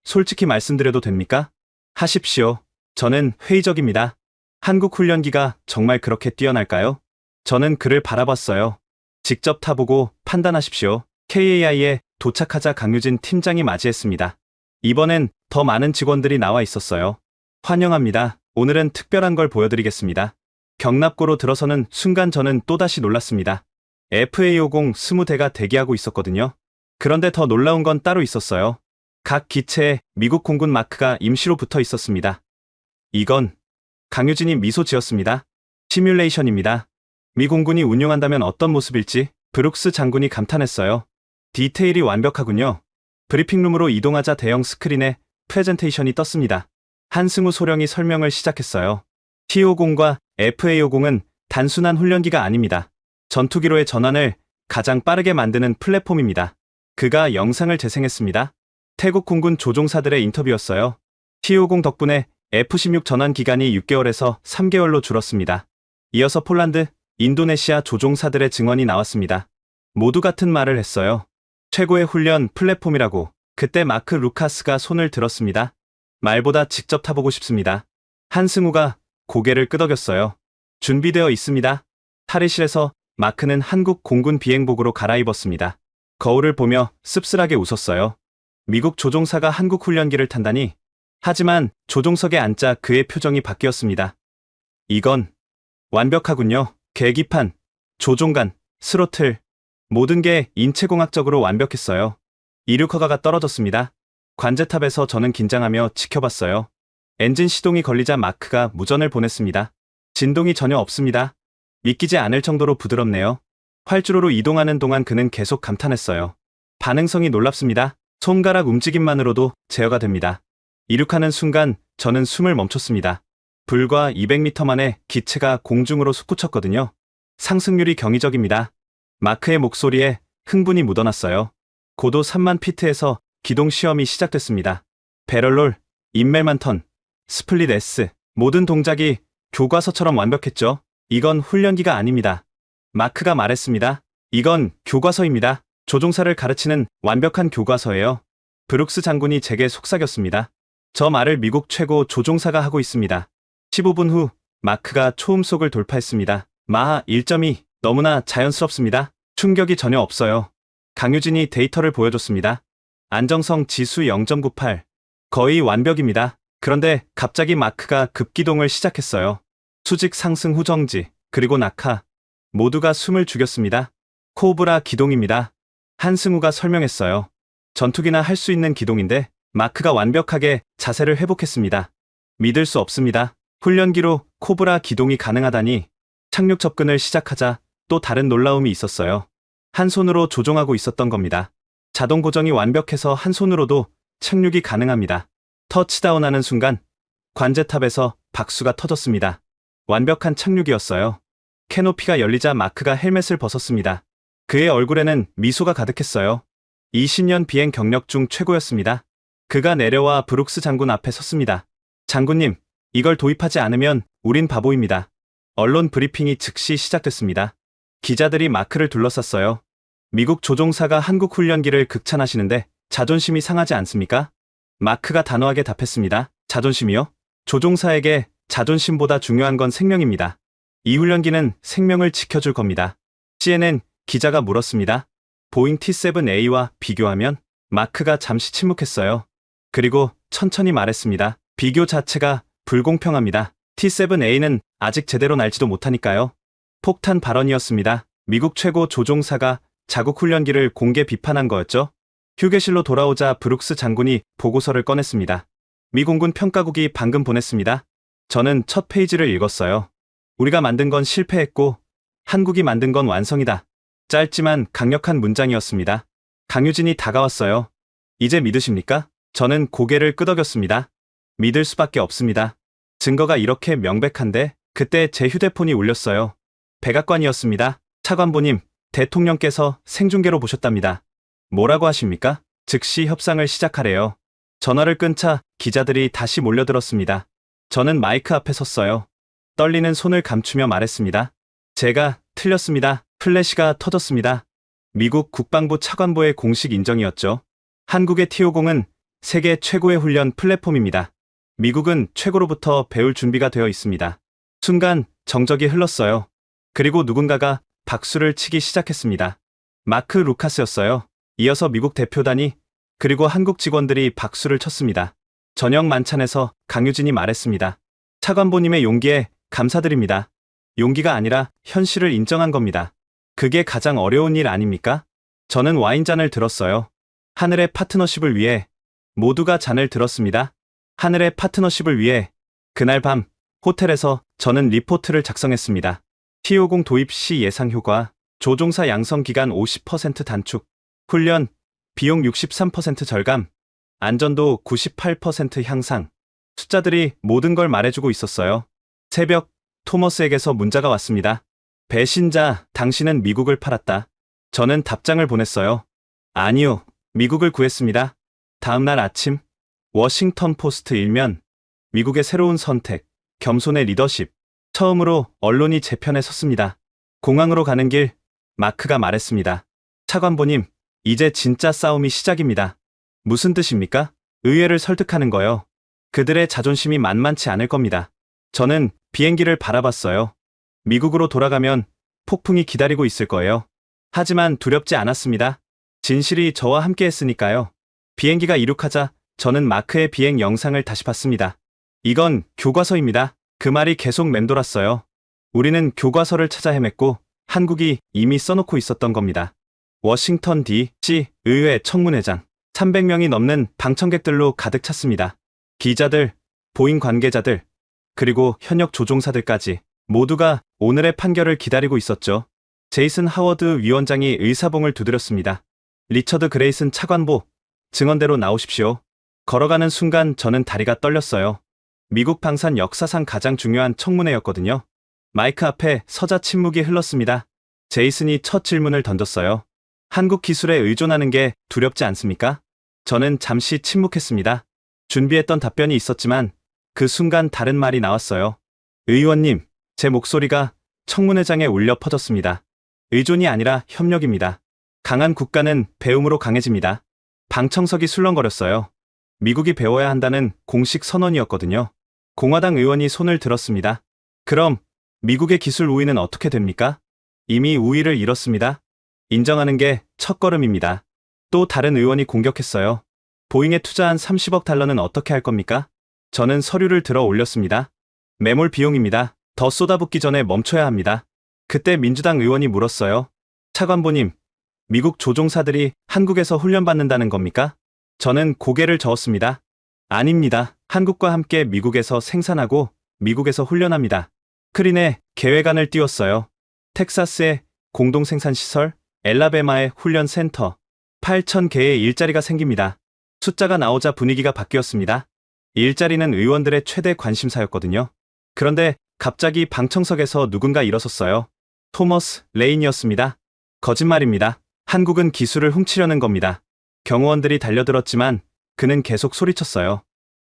솔직히 말씀드려도 됩니까? 하십시오. 저는 회의적입니다. 한국 훈련기가 정말 그렇게 뛰어날까요? 저는 그를 바라봤어요. 직접 타보고 판단하십시오. KAI에 도착하자 강유진 팀장이 맞이했습니다. 이번엔 더 많은 직원들이 나와 있었어요. 환영합니다. 오늘은 특별한 걸 보여드리겠습니다. 경납고로 들어서는 순간 저는 또다시 놀랐습니다. FA50 20대가 대기하고 있었거든요. 그런데 더 놀라운 건 따로 있었어요. 각 기체에 미국 공군 마크가 임시로 붙어 있었습니다. 이건 강유진이 미소 지었습니다. 시뮬레이션입니다. 미 공군이 운용한다면 어떤 모습일지 브룩스 장군이 감탄했어요. 디테일이 완벽하군요. 브리핑룸으로 이동하자 대형 스크린에 프레젠테이션이 떴습니다. 한승우 소령이 설명을 시작했어요. T-50과 FA-50은 단순한 훈련기가 아닙니다. 전투기로의 전환을 가장 빠르게 만드는 플랫폼입니다. 그가 영상을 재생했습니다. 태국 공군 조종사들의 인터뷰였어요. T-50 덕분에 F-16 전환 기간이 6개월에서 3개월로 줄었습니다. 이어서 폴란드, 인도네시아 조종사들의 증언이 나왔습니다. 모두 같은 말을 했어요. 최고의 훈련 플랫폼이라고. 그때 마크 루카스가 손을 들었습니다. 말보다 직접 타보고 싶습니다. 한승우가 고개를 끄덕였어요. 준비되어 있습니다. 탈의실에서 마크는 한국 공군 비행복으로 갈아입었습니다. 거울을 보며 씁쓸하게 웃었어요. 미국 조종사가 한국 훈련기를 탄다니. 하지만 조종석에 앉자 그의 표정이 바뀌었습니다. 이건 완벽하군요. 계기판, 조종관, 스로틀, 모든 게 인체공학적으로 완벽했어요. 이륙허가가 떨어졌습니다. 관제탑에서 저는 긴장하며 지켜봤어요. 엔진 시동이 걸리자 마크가 무전을 보냈습니다. 진동이 전혀 없습니다. 믿기지 않을 정도로 부드럽네요. 활주로로 이동하는 동안 그는 계속 감탄했어요. 반응성이 놀랍습니다. 손가락 움직임만으로도 제어가 됩니다. 이륙하는 순간 저는 숨을 멈췄습니다. 불과 200m 만에 기체가 공중으로 솟구쳤거든요. 상승률이 경이적입니다. 마크의 목소리에 흥분이 묻어났어요. 고도 3만 피트에서 기동 시험이 시작됐습니다. 배럴롤, 인멜만턴, 스플릿 S, 모든 동작이 교과서처럼 완벽했죠. 이건 훈련기가 아닙니다. 마크가 말했습니다. 이건 교과서입니다. 조종사를 가르치는 완벽한 교과서예요. 브룩스 장군이 제게 속삭였습니다. 저 말을 미국 최고 조종사가 하고 있습니다. 15분 후 마크가 초음속을 돌파했습니다. 마하 1.2, 너무나 자연스럽습니다. 충격이 전혀 없어요. 강유진이 데이터를 보여줬습니다. 안정성 지수 0.98. 거의 완벽입니다. 그런데 갑자기 마크가 급기동을 시작했어요. 수직 상승 후 정지, 그리고 낙하. 모두가 숨을 죽였습니다. 코브라 기동입니다. 한승우가 설명했어요. 전투기나 할 수 있는 기동인데 마크가 완벽하게 자세를 회복했습니다. 믿을 수 없습니다. 훈련기로 코브라 기동이 가능하다니. 착륙 접근을 시작하자 또 다른 놀라움이 있었어요. 한 손으로 조종하고 있었던 겁니다. 자동 고정이 완벽해서 한 손으로도 착륙이 가능합니다. 터치다운하는 순간 관제탑에서 박수가 터졌습니다. 완벽한 착륙이었어요. 캐노피가 열리자 마크가 헬멧을 벗었습니다. 그의 얼굴에는 미소가 가득했어요. 20년 비행 경력 중 최고였습니다. 그가 내려와 브룩스 장군 앞에 섰습니다. 장군님, 이걸 도입하지 않으면 우린 바보입니다. 언론 브리핑이 즉시 시작됐습니다. 기자들이 마크를 둘러쌌어요. 미국 조종사가 한국 훈련기를 극찬하시는데 자존심이 상하지 않습니까? 마크가 단호하게 답했습니다. 자존심이요? 조종사에게 자존심보다 중요한 건 생명입니다. 이 훈련기는 생명을 지켜줄 겁니다. CNN 기자가 물었습니다. 보잉 T7A와 비교하면 마크가 잠시 침묵했어요. 그리고 천천히 말했습니다. 비교 자체가 불공평합니다. T7A는 아직 제대로 날지도 못하니까요. 폭탄 발언이었습니다. 미국 최고 조종사가 자국 훈련기를 공개 비판한 거였죠. 휴게실로 돌아오자 브룩스 장군이 보고서를 꺼냈습니다. 미 공군 평가국이 방금 보냈습니다. 저는 첫 페이지를 읽었어요. 우리가 만든 건 실패했고 한국이 만든 건 완성이다. 짧지만 강력한 문장이었습니다. 강유진이 다가왔어요. 이제 믿으십니까? 저는 고개를 끄덕였습니다. 믿을 수밖에 없습니다. 증거가 이렇게 명백한데 그때 제 휴대폰이 울렸어요. 백악관이었습니다. 차관보님, 대통령께서 생중계로 보셨답니다. 뭐라고 하십니까? 즉시 협상을 시작하래요. 전화를 끊자 기자들이 다시 몰려들었습니다. 저는 마이크 앞에 섰어요. 떨리는 손을 감추며 말했습니다. 제가 틀렸습니다. 플래시가 터졌습니다. 미국 국방부 차관보의 공식 인정이었죠. 한국의 T-50은 세계 최고의 훈련 플랫폼입니다. 미국은 최고로부터 배울 준비가 되어 있습니다. 순간 정적이 흘렀어요. 그리고 누군가가 박수를 치기 시작했습니다. 마크 루카스였어요. 이어서 미국 대표단이 그리고 한국 직원들이 박수를 쳤습니다. 저녁 만찬에서 강유진이 말했습니다. 차관보님의 용기에 감사드립니다. 용기가 아니라 현실을 인정한 겁니다. 그게 가장 어려운 일 아닙니까? 저는 와인잔을 들었어요. 하늘의 파트너십을 위해 모두가 잔을 들었습니다. 하늘의 파트너십을 위해 그날 밤 호텔에서 저는 리포트를 작성했습니다. T-50 도입 시 예상 효과, 조종사 양성 기간 50% 단축, 훈련, 비용 63% 절감, 안전도 98% 향상. 숫자들이 모든 걸 말해주고 있었어요. 새벽, 토머스에게서 문자가 왔습니다. 배신자, 당신은 미국을 팔았다. 저는 답장을 보냈어요. 아니요, 미국을 구했습니다. 다음날 아침, 워싱턴 포스트 일면, 미국의 새로운 선택, 겸손의 리더십. 처음으로 언론이 제 편에 섰습니다. 공항으로 가는 길, 마크가 말했습니다. 차관보님, 이제 진짜 싸움이 시작입니다. 무슨 뜻입니까? 의회를 설득하는 거요. 그들의 자존심이 만만치 않을 겁니다. 저는 비행기를 바라봤어요. 미국으로 돌아가면 폭풍이 기다리고 있을 거예요. 하지만 두렵지 않았습니다. 진실이 저와 함께 했으니까요. 비행기가 이륙하자 저는 마크의 비행 영상을 다시 봤습니다. 이건 교과서입니다. 그 말이 계속 맴돌았어요. 우리는 교과서를 찾아 헤맸고 한국이 이미 써놓고 있었던 겁니다. 워싱턴 D.C. 의회 청문회장. 300명이 넘는 방청객들로 가득 찼습니다. 기자들, 보잉 관계자들, 그리고 현역 조종사들까지 모두가 오늘의 판결을 기다리고 있었죠. 제이슨 하워드 위원장이 의사봉을 두드렸습니다. 리처드 그레이슨 차관보, 증언대로 나오십시오. 걸어가는 순간 저는 다리가 떨렸어요. 미국 방산 역사상 가장 중요한 청문회였거든요. 마이크 앞에 서자 침묵이 흘렀습니다. 제이슨이 첫 질문을 던졌어요. 한국 기술에 의존하는 게 두렵지 않습니까? 저는 잠시 침묵했습니다. 준비했던 답변이 있었지만 그 순간 다른 말이 나왔어요. 의원님, 제 목소리가 청문회장에 울려 퍼졌습니다. 의존이 아니라 협력입니다. 강한 국가는 배움으로 강해집니다. 방청석이 술렁거렸어요. 미국이 배워야 한다는 공식 선언이었거든요. 공화당 의원이 손을 들었습니다. 그럼 미국의 기술 우위는 어떻게 됩니까? 이미 우위를 잃었습니다. 인정하는 게 첫걸음입니다. 또 다른 의원이 공격했어요. 보잉에 투자한 30억 달러는 어떻게 할 겁니까? 저는 서류를 들어 올렸습니다. 매몰 비용입니다. 더 쏟아붓기 전에 멈춰야 합니다. 그때 민주당 의원이 물었어요. 차관보님, 미국 조종사들이 한국에서 훈련받는다는 겁니까? 저는 고개를 저었습니다. 아닙니다. 한국과 함께 미국에서 생산하고 미국에서 훈련합니다. 크린에 계획안을 띄웠어요. 텍사스에 공동생산시설, 엘라베마의 훈련센터, 8,000개의 일자리가 생깁니다. 숫자가 나오자 분위기가 바뀌었습니다. 일자리는 의원들의 최대 관심사였거든요. 그런데 갑자기 방청석에서 누군가 일어섰어요. 토머스 레인이었습니다. 거짓말입니다. 한국은 기술을 훔치려는 겁니다. 경호원들이 달려들었지만 그는 계속 소리쳤어요.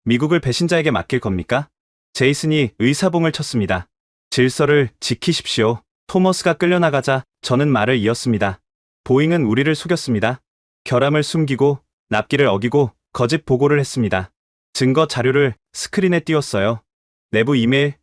미국을 배신자에게 맡길 겁니까? 제이슨이 의사봉을 쳤습니다. 질서를 지키십시오. 토머스가 끌려나가자 저는 말을 이었습니다. 보잉은 우리를 속였습니다. 결함을 숨기고 납기를 어기고 거짓 보고를 했습니다. 증거 자료를 스크린에 띄웠어요. 내부 이메일,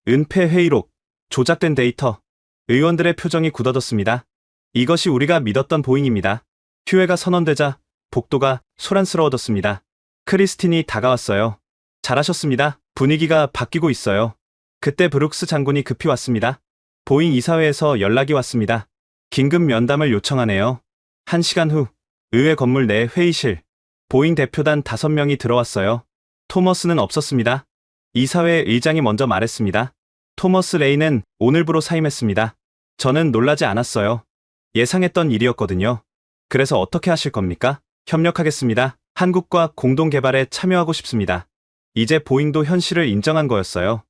은폐 회의록, 조작된 데이터. 의원들의 표정이 굳어졌습니다. 이것이 우리가 믿었던 보잉입니다. 휴회가 선언되자 복도가 소란스러워졌습니다. 크리스틴이 다가왔어요. 잘하셨습니다. 분위기가 바뀌고 있어요. 그때 브룩스 장군이 급히 왔습니다. 보잉 이사회에서 연락이 왔습니다. 긴급 면담을 요청하네요. 1시간 후 의회 건물 내 회의실. 보잉 대표단 5명이 들어왔어요. 토머스는 없었습니다. 이사회 의장이 먼저 말했습니다. 토머스 레이는 오늘부로 사임했습니다. 저는 놀라지 않았어요. 예상했던 일이었거든요. 그래서 어떻게 하실 겁니까? 협력하겠습니다. 한국과 공동개발에 참여하고 싶습니다. 이제 보잉도 현실을 인정한 거였어요.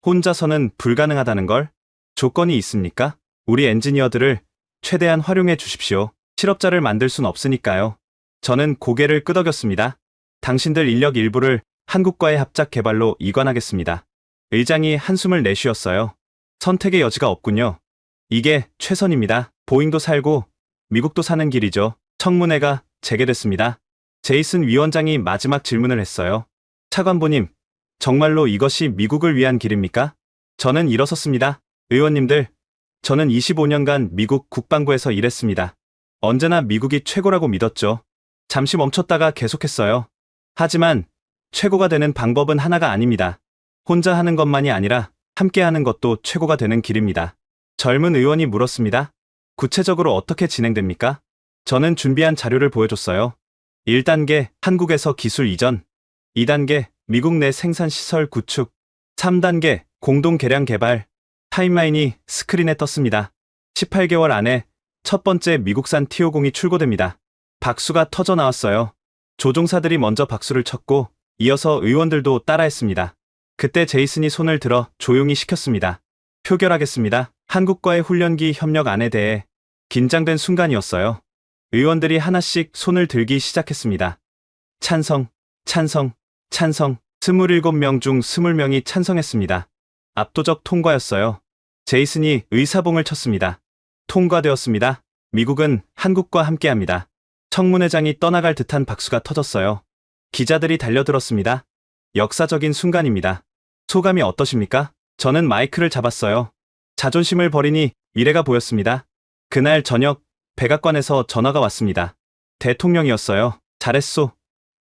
혼자서는 불가능하다는 걸? 조건이 있습니까? 우리 엔지니어들을 최대한 활용해 주십시오. 실업자를 만들 순 없으니까요. 저는 고개를 끄덕였습니다. 당신들 인력 일부를 한국과의 합작 개발로 이관하겠습니다. 의장이 한숨을 내쉬었어요. 선택의 여지가 없군요. 이게 최선입니다. 보잉도 살고 미국도 사는 길이죠. 청문회가 재개됐습니다. 제이슨 위원장이 마지막 질문을 했어요. 차관보님, 정말로 이것이 미국을 위한 길입니까? 저는 일어섰습니다. 의원님들, 저는 25년간 미국 국방부에서 일했습니다. 언제나 미국이 최고라고 믿었죠. 잠시 멈췄다가 계속했어요. 하지만 최고가 되는 방법은 하나가 아닙니다. 혼자 하는 것만이 아니라 함께 하는 것도 최고가 되는 길입니다. 젊은 의원이 물었습니다. 구체적으로 어떻게 진행됩니까? 저는 준비한 자료를 보여줬어요. 1단계 한국에서 기술 이전, 2단계 미국 내 생산시설 구축, 3단계 공동 개량 개발. 타임라인이 스크린에 떴습니다. 18개월 안에 첫 번째 미국산 T50이 출고됩니다. 박수가 터져 나왔어요. 조종사들이 먼저 박수를 쳤고 이어서 의원들도 따라했습니다. 그때 제이슨이 손을 들어 조용히 시켰습니다. 표결하겠습니다. 한국과의 훈련기 협력안에 대해. 긴장된 순간이었어요. 의원들이 하나씩 손을 들기 시작했습니다. 찬성, 찬성, 찬성. 27명 중 20명이 찬성했습니다. 압도적 통과였어요. 제이슨이 의사봉을 쳤습니다. 통과되었습니다. 미국은 한국과 함께합니다. 청문회장이 떠나갈 듯한 박수가 터졌어요. 기자들이 달려들었습니다. 역사적인 순간입니다. 소감이 어떠십니까? 저는 마이크를 잡았어요. 자존심을 버리니 미래가 보였습니다. 그날 저녁 백악관에서 전화가 왔습니다. 대통령이었어요. 잘했소.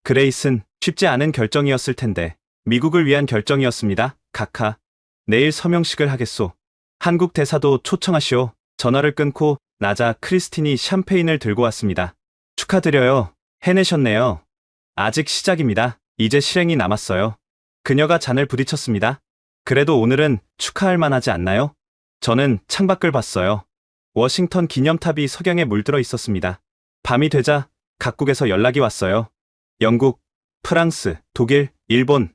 그레이슨, 쉽지 않은 결정이었을 텐데 미국을 위한 결정이었습니다. 카카. 내일 서명식을 하겠소. 한국 대사도 초청하시오. 전화를 끊고 나자 크리스틴이 샴페인을 들고 왔습니다. 축하드려요. 해내셨네요. 아직 시작입니다. 이제 실행이 남았어요. 그녀가 잔을 부딪혔습니다. 그래도 오늘은 축하할 만하지 않나요? 저는 창밖을 봤어요. 워싱턴 기념탑이 석양에 물들어 있었습니다. 밤이 되자 각국에서 연락이 왔어요. 영국, 프랑스, 독일, 일본.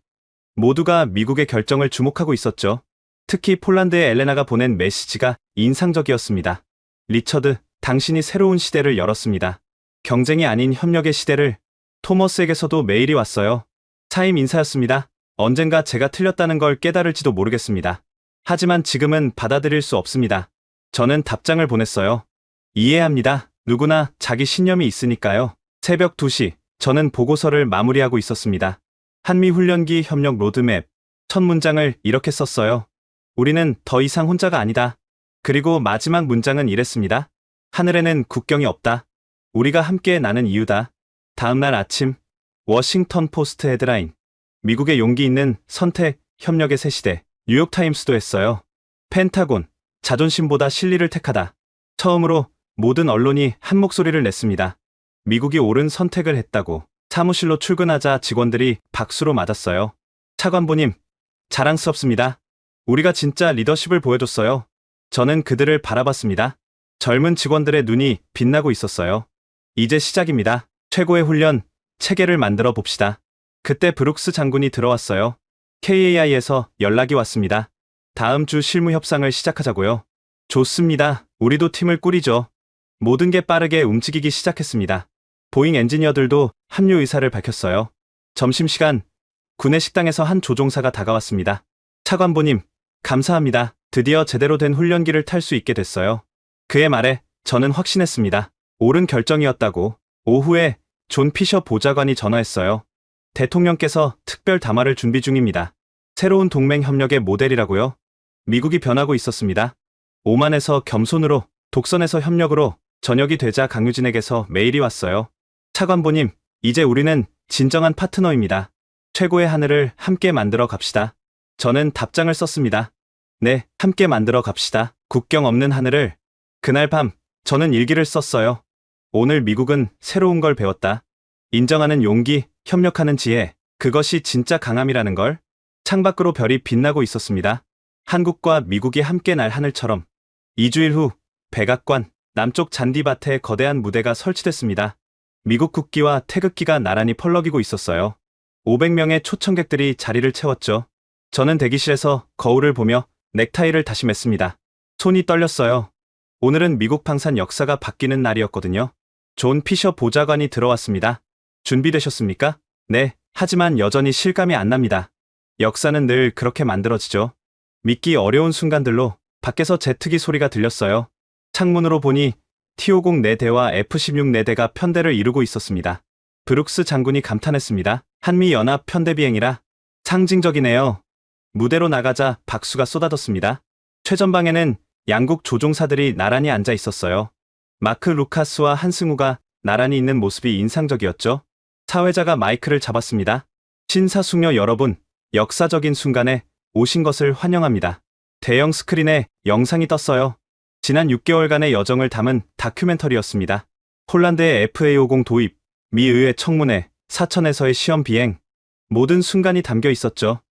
모두가 미국의 결정을 주목하고 있었죠. 특히 폴란드의 엘레나가 보낸 메시지가 인상적이었습니다. 리처드, 당신이 새로운 시대를 열었습니다. 경쟁이 아닌 협력의 시대를. 토머스에게서도 메일이 왔어요. 사임 인사였습니다. 언젠가 제가 틀렸다는 걸 깨달을지도 모르겠습니다. 하지만 지금은 받아들일 수 없습니다. 저는 답장을 보냈어요. 이해합니다. 누구나 자기 신념이 있으니까요. 새벽 2시, 저는 보고서를 마무리하고 있었습니다. 한미훈련기 협력 로드맵. 첫 문장을 이렇게 썼어요. 우리는 더 이상 혼자가 아니다. 그리고 마지막 문장은 이랬습니다. 하늘에는 국경이 없다. 우리가 함께 나는 이유다. 다음날 아침, 워싱턴 포스트 헤드라인. 미국의 용기 있는 선택, 협력의 새 시대. 뉴욕타임스도 했어요. 펜타곤, 자존심보다 실리를 택하다. 처음으로 모든 언론이 한 목소리를 냈습니다. 미국이 옳은 선택을 했다고. 사무실로 출근하자 직원들이 박수로 맞았어요. 차관보님, 자랑스럽습니다. 우리가 진짜 리더십을 보여줬어요. 저는 그들을 바라봤습니다. 젊은 직원들의 눈이 빛나고 있었어요. 이제 시작입니다. 최고의 훈련, 체계를 만들어 봅시다. 그때 브룩스 장군이 들어왔어요. KAI에서 연락이 왔습니다. 다음 주 실무 협상을 시작하자고요. 좋습니다. 우리도 팀을 꾸리죠. 모든 게 빠르게 움직이기 시작했습니다. 보잉 엔지니어들도 합류 의사를 밝혔어요. 점심시간, 구내 식당에서 한 조종사가 다가왔습니다. 차관보님, 감사합니다. 드디어 제대로 된 훈련기를 탈 수 있게 됐어요. 그의 말에 저는 확신했습니다. 옳은 결정이었다고. 오후에 존 피셔 보좌관이 전화했어요. 대통령께서 특별 담화를 준비 중입니다. 새로운 동맹 협력의 모델이라고요. 미국이 변하고 있었습니다. 오만에서 겸손으로, 독선에서 협력으로, 저녁이 되자 강유진에게서 메일이 왔어요. 차관보님, 이제 우리는 진정한 파트너입니다. 최고의 하늘을 함께 만들어 갑시다. 저는 답장을 썼습니다. 네, 함께 만들어 갑시다. 국경 없는 하늘을. 그날 밤, 저는 일기를 썼어요. 오늘 미국은 새로운 걸 배웠다. 인정하는 용기, 협력하는 지혜, 그것이 진짜 강함이라는 걸. 창밖으로 별이 빛나고 있었습니다. 한국과 미국이 함께 날 하늘처럼. 2주일 후, 백악관, 남쪽 잔디밭에 거대한 무대가 설치됐습니다. 미국 국기와 태극기가 나란히 펄럭이고 있었어요. 500명의 초청객들이 자리를 채웠죠. 저는 대기실에서 거울을 보며 넥타이를 다시 맸습니다. 손이 떨렸어요. 오늘은 미국 방산 역사가 바뀌는 날이었거든요. 존 피셔 보좌관이 들어왔습니다. 준비되셨습니까? 네, 하지만 여전히 실감이 안 납니다. 역사는 늘 그렇게 만들어지죠. 믿기 어려운 순간들로 밖에서 제트기 소리가 들렸어요. 창문으로 보니 T-50 4대와 F-16 4대가 편대를 이루고 있었습니다. 브룩스 장군이 감탄했습니다. 한미연합 편대 비행이라 상징적이네요. 무대로 나가자 박수가 쏟아졌습니다. 최전방에는 양국 조종사들이 나란히 앉아 있었어요. 마크 루카스와 한승우가 나란히 있는 모습이 인상적이었죠. 사회자가 마이크를 잡았습니다. 신사숙녀 여러분, 역사적인 순간에 오신 것을 환영합니다. 대형 스크린에 영상이 떴어요. 지난 6개월간의 여정을 담은 다큐멘터리였습니다. 폴란드의 FA-50 도입, 미 의회 청문회, 사천에서의 시험 비행, 모든 순간이 담겨 있었죠.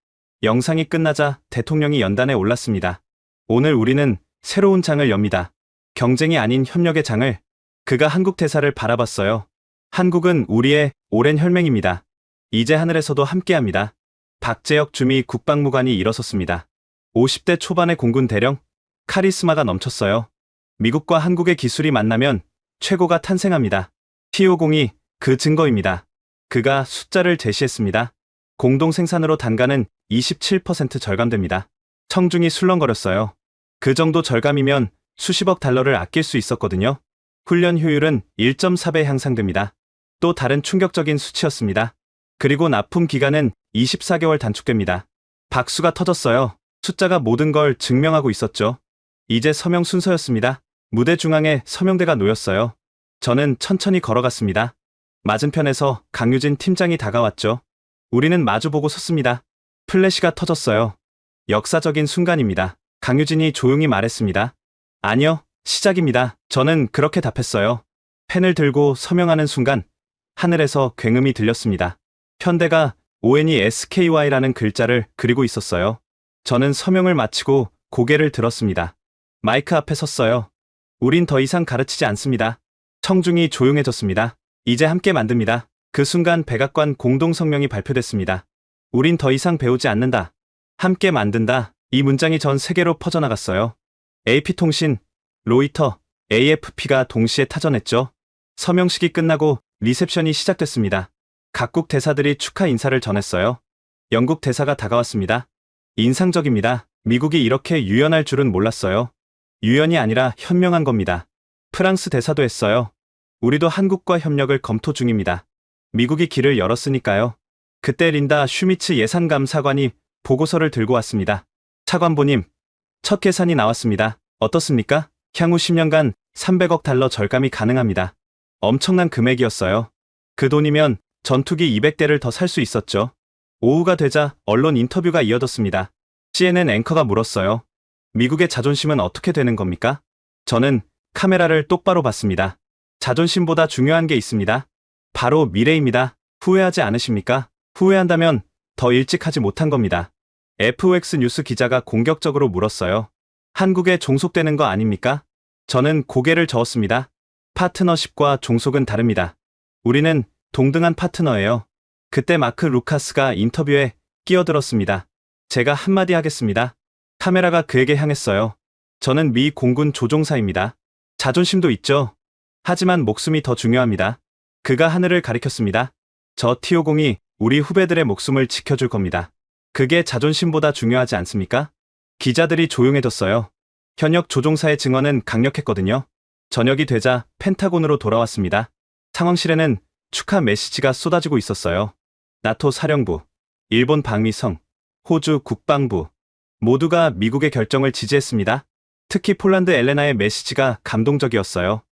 영상이 끝나자 대통령이 연단에 올랐습니다. 오늘 우리는 새로운 장을 엽니다. 경쟁이 아닌 협력의 장을. 그가 한국 대사를 바라봤어요. 한국은 우리의 오랜 혈맹입니다. 이제 하늘에서도 함께합니다. 박재혁 주미 국방무관이 일어섰습니다. 50대 초반의 공군 대령, 카리스마가 넘쳤어요. 미국과 한국의 기술이 만나면 최고가 탄생합니다. T-50이 그 증거입니다. 그가 숫자를 제시했습니다. 공동 생산으로 단가는 27% 절감됩니다. 청중이 술렁거렸어요. 그 정도 절감이면 수십억 달러를 아낄 수 있었거든요. 훈련 효율은 1.4배 향상됩니다. 또 다른 충격적인 수치였습니다. 그리고 납품 기간은 24개월 단축됩니다. 박수가 터졌어요. 숫자가 모든 걸 증명하고 있었죠. 이제 서명 순서였습니다. 무대 중앙에 서명대가 놓였어요. 저는 천천히 걸어갔습니다. 맞은편에서 강유진 팀장이 다가왔죠. 우리는 마주보고 섰습니다. 플래시가 터졌어요. 역사적인 순간입니다. 강유진이 조용히 말했습니다. 아니요, 시작입니다. 저는 그렇게 답했어요. 펜을 들고 서명하는 순간 하늘에서 굉음이 들렸습니다. 현대가 ONESKY라는 글자를 그리고 있었어요. 저는 서명을 마치고 고개를 들었습니다. 마이크 앞에 섰어요. 우린 더 이상 가르치지 않습니다. 청중이 조용해졌습니다. 이제 함께 만듭니다. 그 순간 백악관 공동성명이 발표됐습니다. 우린 더 이상 배우지 않는다. 함께 만든다. 이 문장이 전 세계로 퍼져나갔어요. AP통신, 로이터, AFP가 동시에 타전했죠. 서명식이 끝나고 리셉션이 시작됐습니다. 각국 대사들이 축하 인사를 전했어요. 영국 대사가 다가왔습니다. 인상적입니다. 미국이 이렇게 유연할 줄은 몰랐어요. 유연이 아니라 현명한 겁니다. 프랑스 대사도 했어요. 우리도 한국과 협력을 검토 중입니다. 미국이 길을 열었으니까요. 그때 린다 슈미츠 예산감사관이 보고서를 들고 왔습니다. 차관보님, 첫 계산이 나왔습니다. 어떻습니까? 향후 10년간 300억 달러 절감이 가능합니다. 엄청난 금액이었어요. 그 돈이면 전투기 200대를 더 살 수 있었죠. 오후가 되자 언론 인터뷰가 이어졌습니다. CNN 앵커가 물었어요. 미국의 자존심은 어떻게 되는 겁니까? 저는 카메라를 똑바로 봤습니다. 자존심보다 중요한 게 있습니다. 바로 미래입니다. 후회하지 않으십니까? 후회한다면 더 일찍 하지 못한 겁니다. FOX 뉴스 기자가 공격적으로 물었어요. 한국에 종속되는 거 아닙니까? 저는 고개를 저었습니다. 파트너십과 종속은 다릅니다. 우리는 동등한 파트너예요. 그때 마크 루카스가 인터뷰에 끼어들었습니다. 제가 한마디 하겠습니다. 카메라가 그에게 향했어요. 저는 미 공군 조종사입니다. 자존심도 있죠. 하지만 목숨이 더 중요합니다. 그가 하늘을 가리켰습니다. 저 T-50이 우리 후배들의 목숨을 지켜줄 겁니다. 그게 자존심보다 중요하지 않습니까? 기자들이 조용해졌어요. 현역 조종사의 증언은 강력했거든요. 저녁이 되자 펜타곤으로 돌아왔습니다. 상황실에는 축하 메시지가 쏟아지고 있었어요. 나토 사령부, 일본 방위성, 호주 국방부 모두가 미국의 결정을 지지했습니다. 특히 폴란드 엘레나의 메시지가 감동적이었어요.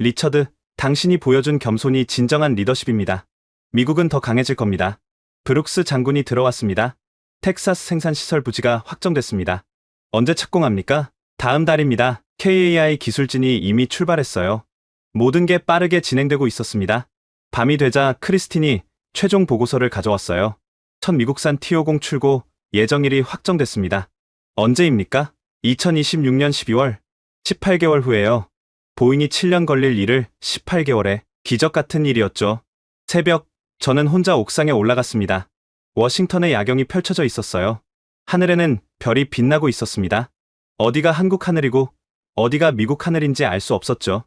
리처드, 당신이 보여준 겸손이 진정한 리더십입니다. 미국은 더 강해질 겁니다. 브룩스 장군이 들어왔습니다. 텍사스 생산시설 부지가 확정됐습니다. 언제 착공합니까? 다음 달입니다. KAI 기술진이 이미 출발했어요. 모든 게 빠르게 진행되고 있었습니다. 밤이 되자 크리스틴이 최종 보고서를 가져왔어요. 첫 미국산 T50 출고 예정일이 확정됐습니다. 언제입니까? 2026년 12월. 18개월 후에요. 보잉이 7년 걸릴 일을 18개월에 기적 같은 일이었죠. 새벽, 저는 혼자 옥상에 올라갔습니다. 워싱턴의 야경이 펼쳐져 있었어요. 하늘에는 별이 빛나고 있었습니다. 어디가 한국 하늘이고 어디가 미국 하늘인지 알 수 없었죠.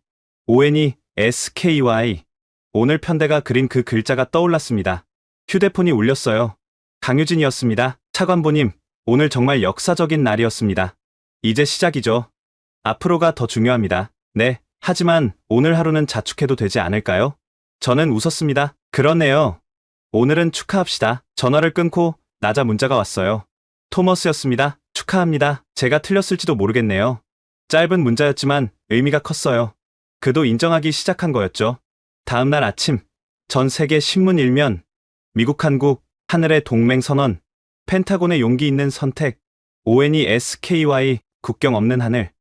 ONESKY. 오늘 편대가 그린 그 글자가 떠올랐습니다. 휴대폰이 울렸어요. 강유진이었습니다. 차관보님, 오늘 정말 역사적인 날이었습니다. 이제 시작이죠. 앞으로가 더 중요합니다. 네, 하지만 오늘 하루는 자축해도 되지 않을까요? 저는 웃었습니다. 그러네요. 오늘은 축하합시다. 전화를 끊고 나자 문자가 왔어요. 토머스였습니다. 축하합니다. 제가 틀렸을지도 모르겠네요. 짧은 문자였지만 의미가 컸어요. 그도 인정하기 시작한 거였죠. 다음 날 아침, 전 세계 신문 일면, 미국 한국, 하늘의 동맹 선언, 펜타곤의 용기 있는 선택, ONESKY, 국경 없는 하늘.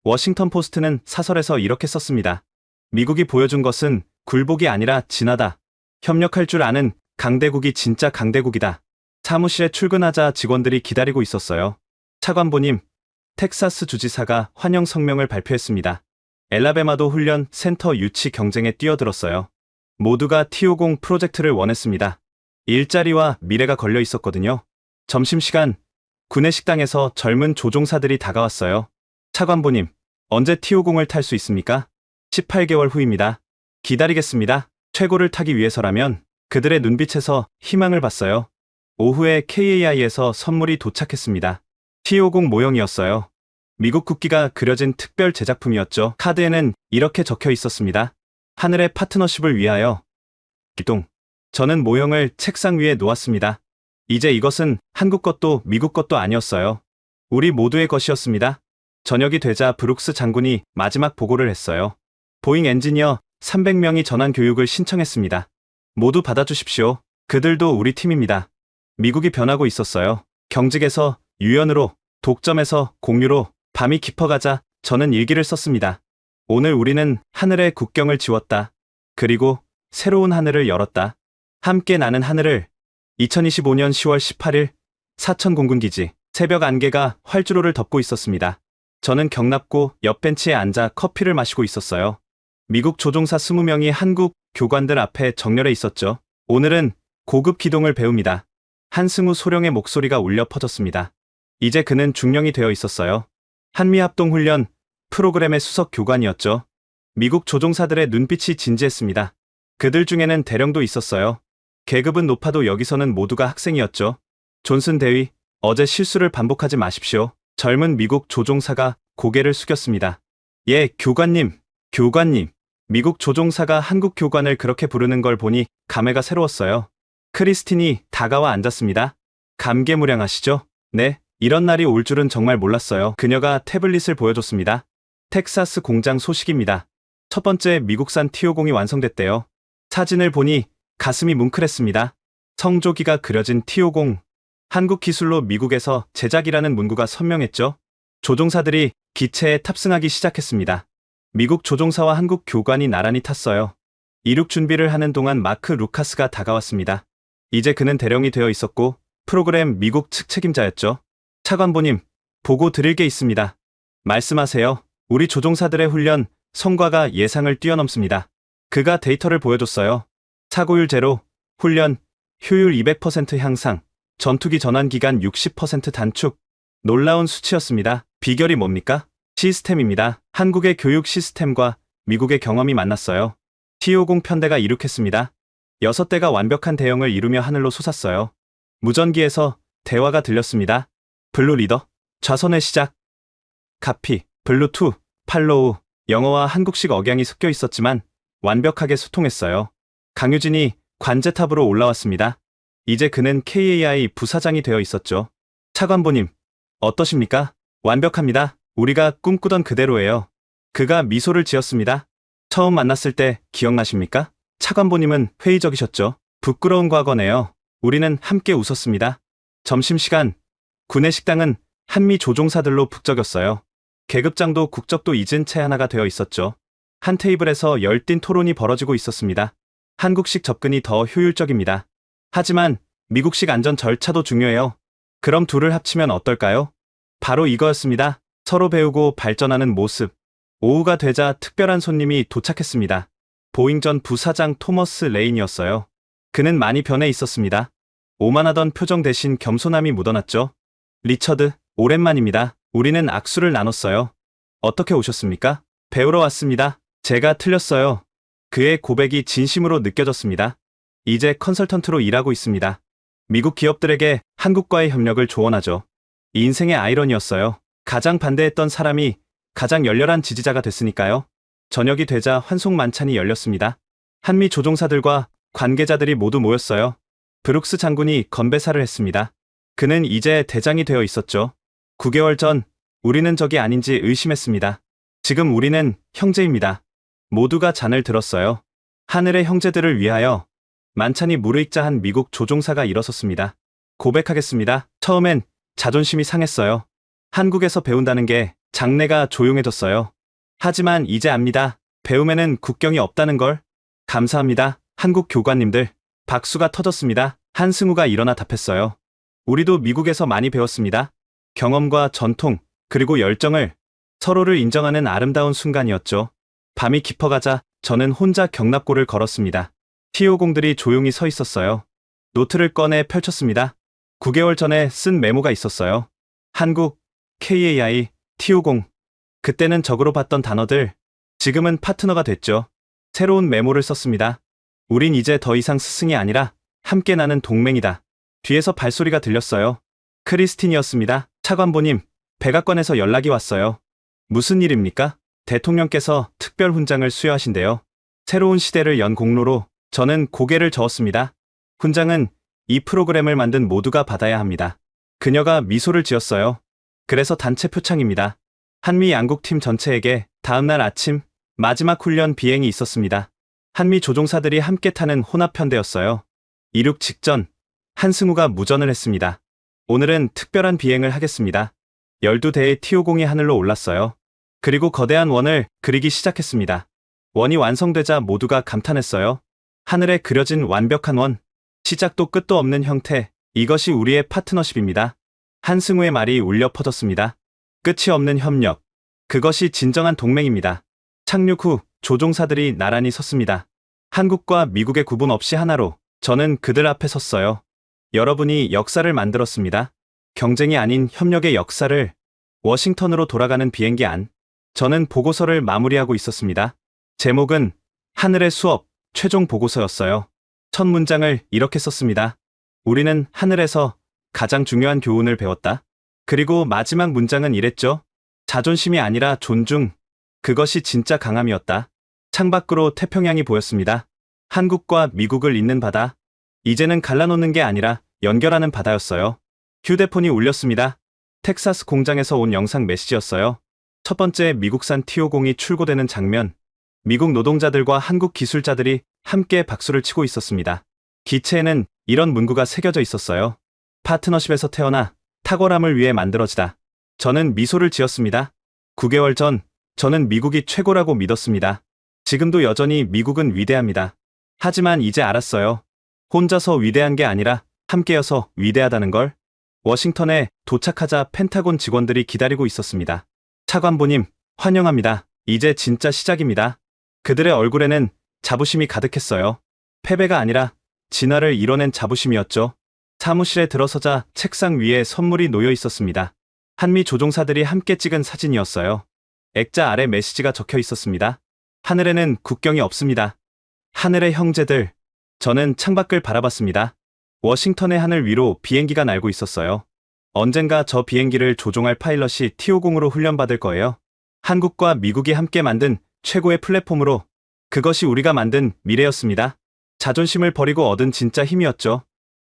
워싱턴 포스트는 사설에서 이렇게 썼습니다. 미국이 보여준 것은 굴복이 아니라 진화다. 협력할 줄 아는 강대국이 진짜 강대국이다. 사무실에 출근하자 직원들이 기다리고 있었어요. 차관보님, 텍사스 주지사가 환영 성명을 발표했습니다. 엘라베마도 훈련 센터 유치 경쟁에 뛰어들었어요. 모두가 T50 프로젝트를 원했습니다. 일자리와 미래가 걸려 있었거든요. 점심시간, 구내 식당에서 젊은 조종사들이 다가왔어요. 차관보님, 언제 T50을 탈 수 있습니까? 18개월 후입니다. 기다리겠습니다. 최고를 타기 위해서라면. 그들의 눈빛에서 희망을 봤어요. 오후에 KAI에서 선물이 도착했습니다. T50 모형이었어요. 미국 국기가 그려진 특별 제작품이었죠. 카드에는 이렇게 적혀 있었습니다. 하늘의 파트너십을 위하여. 기동. 저는 모형을 책상 위에 놓았습니다. 이제 이것은 한국 것도 미국 것도 아니었어요. 우리 모두의 것이었습니다. 저녁이 되자 브룩스 장군이 마지막 보고를 했어요. 보잉 엔지니어 300명이 전환 교육을 신청했습니다. 모두 받아주십시오. 그들도 우리 팀입니다. 미국이 변하고 있었어요. 경직에서 유연으로, 독점에서 공유로, 밤이 깊어가자 저는 일기를 썼습니다. 오늘 우리는 하늘의 국경을 지웠다. 그리고 새로운 하늘을 열었다. 함께 나는 하늘을. 2025년 10월 18일 사천 공군기지. 새벽 안개가 활주로를 덮고 있었습니다. 저는 경납고 옆 벤치에 앉아 커피를 마시고 있었어요. 미국 조종사 20명이 한국 교관들 앞에 정렬해 있었죠. 오늘은 고급 기동을 배웁니다. 한승우 소령의 목소리가 울려 퍼졌습니다. 이제 그는 중령이 되어 있었어요. 한미합동훈련 프로그램의 수석 교관이었죠. 미국 조종사들의 눈빛이 진지했습니다. 그들 중에는 대령도 있었어요. 계급은 높아도 여기서는 모두가 학생이었죠. 존슨 대위, 어제 실수를 반복하지 마십시오. 젊은 미국 조종사가 고개를 숙였습니다. 예, 교관님, 교관님. 미국 조종사가 한국 교관을 그렇게 부르는 걸 보니 감회가 새로웠어요. 크리스틴이 다가와 앉았습니다. 감개무량하시죠? 네, 이런 날이 올 줄은 정말 몰랐어요. 그녀가 태블릿을 보여줬습니다. 텍사스 공장 소식입니다. 첫 번째 미국산 T50이 완성됐대요. 사진을 보니 가슴이 뭉클했습니다. 성조기가 그려진 T50. 한국 기술로 미국에서 제작이라는 문구가 선명했죠. 조종사들이 기체에 탑승하기 시작했습니다. 미국 조종사와 한국 교관이 나란히 탔어요. 이륙 준비를 하는 동안 마크 루카스가 다가왔습니다. 이제 그는 대령이 되어 있었고 프로그램 미국 측 책임자였죠. 차관보님, 보고 드릴 게 있습니다. 말씀하세요. 우리 조종사들의 훈련 성과가 예상을 뛰어넘습니다. 그가 데이터를 보여줬어요. 사고율 제로, 훈련, 효율 200% 향상, 전투기 전환 기간 60% 단축. 놀라운 수치였습니다. 비결이 뭡니까? 시스템입니다. 한국의 교육 시스템과 미국의 경험이 만났어요. T50 편대가 이륙했습니다. 6대가 완벽한 대형을 이루며 하늘로 솟았어요. 무전기에서 대화가 들렸습니다. 블루 리더, 좌선의 시작. 카피, 블루2, 팔로우. 영어와 한국식 억양이 섞여 있었지만 완벽하게 소통했어요. 강유진이 관제탑으로 올라왔습니다. 이제 그는 KAI 부사장이 되어 있었죠. 차관보님, 어떠십니까? 완벽합니다. 우리가 꿈꾸던 그대로예요. 그가 미소를 지었습니다. 처음 만났을 때 기억나십니까? 차관보님은 회의적이셨죠. 부끄러운 과거네요. 우리는 함께 웃었습니다. 점심시간, 구내 식당은 한미 조종사들로 북적였어요. 계급장도 국적도 잊은 채 하나가 되어 있었죠. 한 테이블에서 열띤 토론이 벌어지고 있었습니다. 한국식 접근이 더 효율적입니다. 하지만 미국식 안전 절차도 중요해요. 그럼 둘을 합치면 어떨까요? 바로 이거였습니다. 서로 배우고 발전하는 모습. 오후가 되자 특별한 손님이 도착했습니다. 보잉 전 부사장 토머스 레인이었어요. 그는 많이 변해 있었습니다. 오만하던 표정 대신 겸손함이 묻어났죠. 리처드, 오랜만입니다. 우리는 악수를 나눴어요. 어떻게 오셨습니까? 배우러 왔습니다. 제가 틀렸어요. 그의 고백이 진심으로 느껴졌습니다. 이제 컨설턴트로 일하고 있습니다. 미국 기업들에게 한국과의 협력을 조언하죠. 이 인생의 아이러니였어요. 가장 반대했던 사람이 가장 열렬한 지지자가 됐으니까요. 저녁이 되자 환송 만찬이 열렸습니다. 한미 조종사들과 관계자들이 모두 모였어요. 브룩스 장군이 건배사를 했습니다. 그는 이제 대장이 되어 있었죠. 9개월 전 우리는 적이 아닌지 의심했습니다. 지금 우리는 형제입니다. 모두가 잔을 들었어요. 하늘의 형제들을 위하여. 만찬이 무르익자 한 미국 조종사가 일어섰습니다. 고백하겠습니다. 처음엔 자존심이 상했어요. 한국에서 배운다는 게 장래가 조용해졌어요. 하지만 이제 압니다. 배움에는 국경이 없다는 걸. 감사합니다. 한국 교관님들. 박수가 터졌습니다. 한승우가 일어나 답했어요. 우리도 미국에서 많이 배웠습니다. 경험과 전통, 그리고 열정을 서로를 인정하는 아름다운 순간이었죠. 밤이 깊어가자 저는 혼자 경납고를 걸었습니다. T50들이 조용히 서 있었어요. 노트를 꺼내 펼쳤습니다. 9개월 전에 쓴 메모가 있었어요. 한국, KAI, T50. 그때는 적으로 봤던 단어들, 지금은 파트너가 됐죠. 새로운 메모를 썼습니다. 우린 이제 더 이상 스승이 아니라 함께 나는 동맹이다. 뒤에서 발소리가 들렸어요. 크리스틴이었습니다. 차관보님, 백악관에서 연락이 왔어요. 무슨 일입니까? 대통령께서 특별 훈장을 수여하신대요. 새로운 시대를 연 공로로 저는 고개를 저었습니다. 훈장은 이 프로그램을 만든 모두가 받아야 합니다. 그녀가 미소를 지었어요. 그래서 단체 표창입니다. 한미 양국팀 전체에게 다음날 아침 마지막 훈련 비행이 있었습니다. 한미 조종사들이 함께 타는 혼합편대였어요. 이륙 직전 한승우가 무전을 했습니다. 오늘은 특별한 비행을 하겠습니다. 12대의 T50이 하늘로 올랐어요. 그리고 거대한 원을 그리기 시작했습니다. 원이 완성되자 모두가 감탄했어요. 하늘에 그려진 완벽한 원, 시작도 끝도 없는 형태, 이것이 우리의 파트너십입니다. 한승우의 말이 울려 퍼졌습니다. 끝이 없는 협력, 그것이 진정한 동맹입니다. 착륙 후 조종사들이 나란히 섰습니다. 한국과 미국의 구분 없이 하나로 저는 그들 앞에 섰어요. 여러분이 역사를 만들었습니다. 경쟁이 아닌 협력의 역사를. 워싱턴으로 돌아가는 비행기 안. 저는 보고서를 마무리하고 있었습니다. 제목은 하늘의 수업, 최종 보고서였어요. 첫 문장을 이렇게 썼습니다. 우리는 하늘에서 가장 중요한 교훈을 배웠다. 그리고 마지막 문장은 이랬죠. 자존심이 아니라 존중. 그것이 진짜 강함이었다. 창밖으로 태평양이 보였습니다. 한국과 미국을 잇는 바다. 이제는 갈라놓는 게 아니라 연결하는 바다였어요. 휴대폰이 울렸습니다. 텍사스 공장에서 온 영상 메시지였어요. 첫 번째 미국산 T50이 출고되는 장면. 미국 노동자들과 한국 기술자들이 함께 박수를 치고 있었습니다. 기체에는 이런 문구가 새겨져 있었어요. 파트너십에서 태어나 탁월함을 위해 만들어지다. 저는 미소를 지었습니다. 9개월 전 저는 미국이 최고라고 믿었습니다. 지금도 여전히 미국은 위대합니다. 하지만 이제 알았어요. 혼자서 위대한 게 아니라 함께여서 위대하다는 걸. 워싱턴에 도착하자 펜타곤 직원들이 기다리고 있었습니다. 차관보님, 환영합니다. 이제 진짜 시작입니다. 그들의 얼굴에는 자부심이 가득했어요. 패배가 아니라 진화를 이뤄낸 자부심이었죠. 사무실에 들어서자 책상 위에 선물이 놓여 있었습니다. 한미 조종사들이 함께 찍은 사진이었어요. 액자 아래 메시지가 적혀 있었습니다. 하늘에는 국경이 없습니다. 하늘의 형제들. 저는 창밖을 바라봤습니다. 워싱턴의 하늘 위로 비행기가 날고 있었어요. 언젠가 저 비행기를 조종할 파일럿이 T50으로 훈련받을 거예요. 한국과 미국이 함께 만든 최고의 플랫폼으로. 그것이 우리가 만든 미래였습니다. 자존심을 버리고 얻은 진짜 힘이었죠.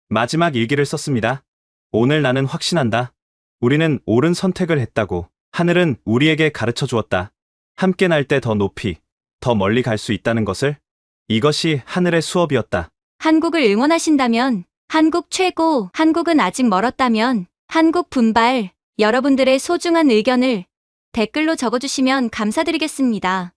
마지막 일기를 썼습니다. 오늘 나는 확신한다. 우리는 옳은 선택을 했다고. 하늘은 우리에게 가르쳐 주었다. 함께 날 때 더 높이, 더 멀리 갈 수 있다는 것을. 이것이 하늘의 수업이었다. 한국을 응원하신다면, 한국 최고, 한국은 아직 멀었다면, 한국 분발, 여러분들의 소중한 의견을 댓글로 적어주시면 감사드리겠습니다.